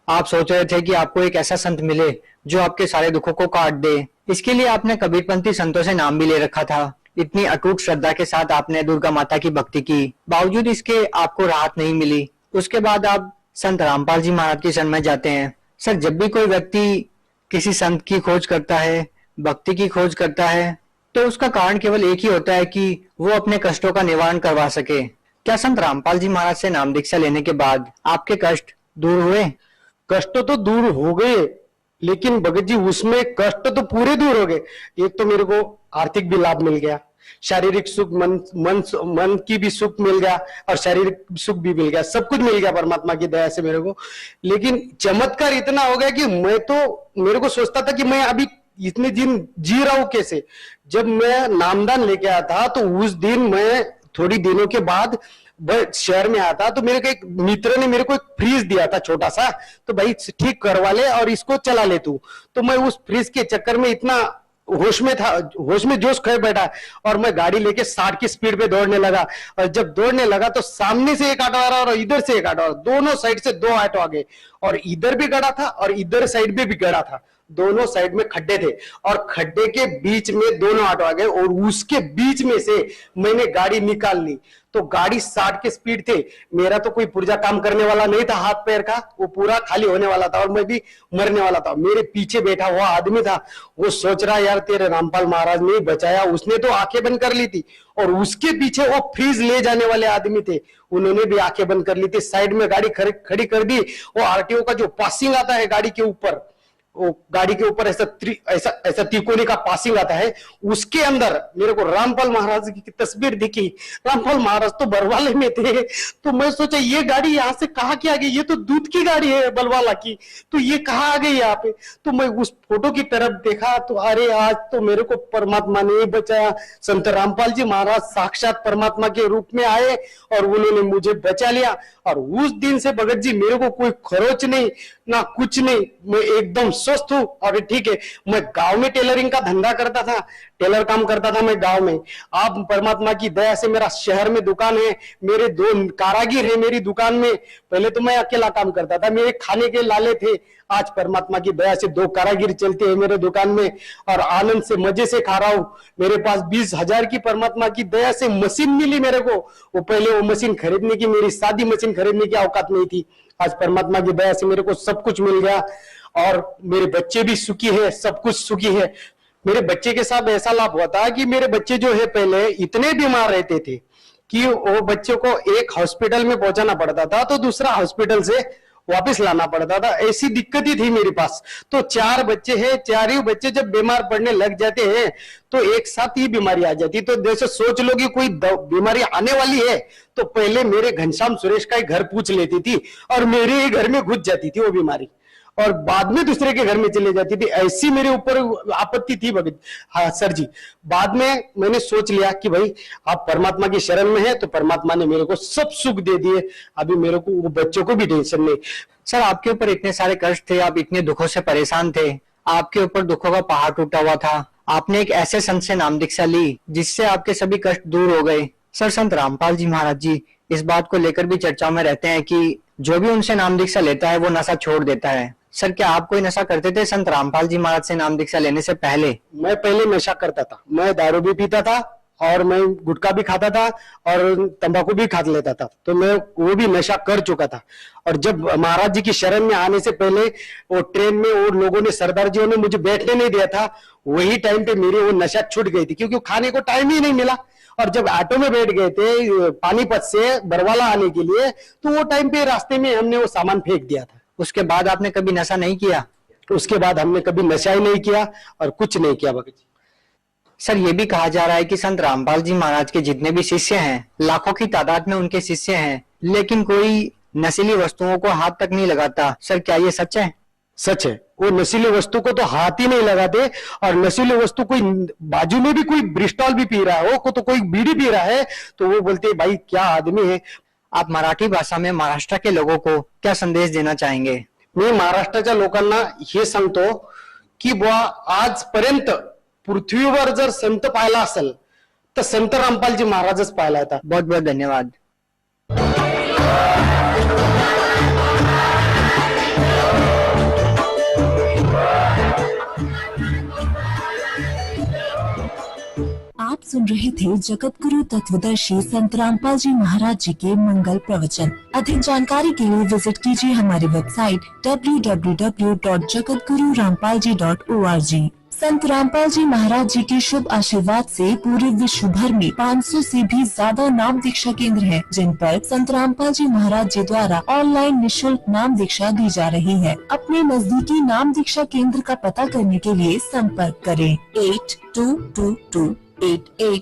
आप सोच रहे थे कि आपको एक ऐसा संत मिले जो आपके सारे दुखों को काट दे। इसके लिए आपने कबीरपंथी संतों से नाम भी ले रखा था। इतनी अटूट श्रद्धा के साथ आपने दुर्गा माता की भक्ति की, बावजूद इसके आपको राहत नहीं मिली। उसके बाद आप संत रामपाल जी महाराज की शरण में जाते हैं। सर जब भी कोई व्यक्ति किसी संत की खोज करता है, भक्ति की खोज करता है, तो उसका कारण केवल एक ही होता है कि वो अपने कष्टों का निवारण करवा सके। क्या संत रामपाल जी महाराज से नाम दीक्षा लेने के बाद आपके कष्ट दूर हुए? कष्ट तो दूर हो गए, लेकिन भगत जी उसमें कष्ट तो पूरे दूर हो गए। एक तो मेरे को आर्थिक भी लाभ मिल गया, शारीरिक सुख, मन की भी सुख मिल गया, और शारीरिक सुख भी मिल गया, सब कुछ मिल गया परमात्मा की दया से मेरे को। लेकिन चमत्कार इतना हो गया कि मेरे को सोचता था कि मैं अभी इतने दिन जी रहा हूं कैसे। जब मैं नामदान लेके आया था तो उस दिन मैं थोड़ी दिनों के बाद शहर में आया था, तो मेरे को एक मित्र ने मेरे को एक फ्रीज दिया था छोटा सा, तो भाई ठीक करवा ले और इसको चला ले तू। तो मैं उस फ्रीज के चक्कर में इतना होश में था, होश में जोश खोए बैठा और मैं गाड़ी लेके 60 की स्पीड पे दौड़ने लगा। और जब दौड़ने लगा तो सामने से एक ऑटो आ रहा और इधर से एक ऑटो आ रहा, दोनों साइड से दो ऑटो आ गए और इधर भी गड़ा था और इधर साइड में भी गड़ा था। दोनों साइड में खड्डे थे और खड्डे के बीच में दोनों ऑटो आ गए और उसके बीच में से मैंने गाड़ी निकाल ली। तो गाड़ी 60 की स्पीड थे, मेरा तो कोई पुर्जा काम करने वाला नहीं था, हाथ पैर का वो पूरा खाली होने वाला था और मैं भी मरने वाला था। मेरे पीछे बैठा हुआ आदमी था, वो सोच रहा यार तेरे रामपाल महाराज ने बचाया, उसने तो आंखें बंद कर ली थी। और उसके पीछे वो फ्रीज ले जाने वाले आदमी थे, उन्होंने भी आंखें बंद कर ली थी। साइड में गाड़ी खड़ी कर दी। वो आरटीओ का जो पासिंग आता है गाड़ी के ऊपर, वो गाड़ी के ऊपर ऐसा तिकोने का पासिंग आता है, उसके अंदर मेरे को रामपाल महाराज की तस्वीर दिखी। रामपाल महाराज तो बरवाले में थे। तो मैं सोचा ये गाड़ी यहाँ से कहाँ की आ गई, ये तो दूध की गाड़ी है बलवाला की, तो ये कहाँ आ गई यहाँ पे। तो मैं उस फोटो की तरफ देखा तो अरे आज तो मेरे को परमात्मा ने बचाया। संत रामपाल जी महाराज साक्षात परमात्मा के रूप में आए और उन्होंने मुझे बचा लिया। और उस दिन से भगत जी मेरे को कोई खरोच नहीं ना कुछ नहीं, मैं एकदम स्वस्थ हूँ। और ठीक है, मैं गांव में टेलरिंग का धंधा करता था, टेलर काम करता था मैं गांव में। आप परमात्मा की दया से मेरा शहर में दुकान है, मेरे 2 कारागिर है मेरी दुकान में। पहले तो मैं अकेला काम करता था, मेरे खाने के लाले थे। आज परमात्मा की दया से 2 कारागिर चलते हैं मेरे दुकान में और आनंद से मजे से खा रहा हूं। मेरे पास 20,000 की परमात्मा की दया से मशीन मिली मेरे को। वो पहले वो मशीन खरीदने की, मेरी सादी मशीन खरीदने की औकात नहीं थी। आज परमात्मा की दया से मेरे को सब कुछ मिल गया और मेरे बच्चे भी सुखी है, सब कुछ सुखी है। मेरे बच्चे के साथ ऐसा लाभ हुआ था कि मेरे बच्चे जो है पहले इतने बीमार रहते थे कि वो बच्चों को एक हॉस्पिटल में पहुंचाना पड़ता था तो दूसरा हॉस्पिटल से वापस लाना पड़ता था, ऐसी दिक्कत ही थी मेरे पास। तो 4 बच्चे हैं, 4 ही बच्चे जब बीमार पड़ने लग जाते हैं तो एक साथ ही बीमारी आ जाती। तो जैसे सोच लो कि कोई बीमारी आने वाली है तो पहले मेरे घनश्याम सुरेश का ही घर पूछ लेती थी और मेरे ही घर में घुस जाती थी वो बीमारी और बाद में दूसरे के घर में चले जाती थी। ऐसी मेरे ऊपर आपत्ति थी भगत हाँ सर जी। बाद में मैंने सोच लिया कि भाई आप परमात्मा की शरण में है तो परमात्मा ने मेरे को सब सुख दे दिए, अभी मेरे को वो बच्चों को भी टेंशन नहीं। सर आपके ऊपर इतने सारे कष्ट थे, आप इतने दुखों से परेशान थे, आपके ऊपर दुखों का पहाड़ टूटा हुआ था, आपने एक ऐसे संत से नाम दीक्षा ली जिससे आपके सभी कष्ट दूर हो गए। सर संत रामपाल जी महाराज जी इस बात को लेकर भी चर्चा में रहते हैं कि जो भी उनसे नाम दीक्षा लेता है वो नशा छोड़ देता है। सर क्या आप कोई नशा करते थे संत रामपाल जी महाराज से नाम दीक्षा लेने से पहले? मैं पहले नशा करता था, मैं दारू भी पीता था और मैं गुटखा भी खाता था और तंबाकू भी खा लेता था, तो मैं वो भी नशा कर चुका था। और जब महाराज जी की शरण में आने से पहले वो ट्रेन में वो लोगों ने, सरदार जी ने मुझे बैठने नहीं दिया था, वही टाइम पे मेरी वो नशा छूट गई थी क्योंकि खाने को टाइम ही नहीं मिला। और जब ऑटो में बैठ गए थे पानीपत से बरवाला आने के लिए तो वो टाइम पे रास्ते में हमने वो सामान फेंक दिया था। उसके बाद आपने कभी नशा नहीं किया? उसके बाद हमने कभी नशा ही नहीं किया और कुछ नहीं किया भगत जी। सर ये भी कहा जा रहा है कि संत रामपाल जी महाराज के जितने भी शिष्य हैं, लाखों की तादाद में उनके शिष्य हैं, लेकिन कोई नशीली वस्तुओं को हाथ तक नहीं लगाता। सर क्या ये सच है? सच है, वो नशीली वस्तु को तो हाथ ही नहीं लगाते। और नशीली वस्तु कोई बाजू में भी कोई ब्रिस्टॉल भी पी रहा है, वो तो कोई बीड़ी पी रहा है तो वो बोलते हैं भाई क्या आदमी है। आप मराठी भाषा में महाराष्ट्र के लोगों को क्या संदेश देना चाहेंगे? मी महाराष्ट्राच्या लोकांना हे सांगतो की बुवा आजपर्यंत पृथ्वीवर जर संत पाहिला असेल तर संत रामपाल जी महाराजच पाहिला होता। बहुत बहुत धन्यवाद। आप सुन रहे थे जगत गुरु तत्वदर्शी संत रामपाल जी महाराज जी के मंगल प्रवचन। अधिक जानकारी के लिए विजिट कीजिए हमारी वेबसाइट www.jagatgururampalji.org। संत रामपाल जी महाराज जी के शुभ आशीर्वाद से पूरे विश्व भर में 500 से भी ज्यादा नाम दीक्षा केंद्र हैं, जिन पर संत रामपाल जी महाराज जी द्वारा ऑनलाइन निःशुल्क नाम दीक्षा दी जा रही है। अपने नजदीकी नाम दीक्षा केंद्र का पता करने के लिए संपर्क करें 822288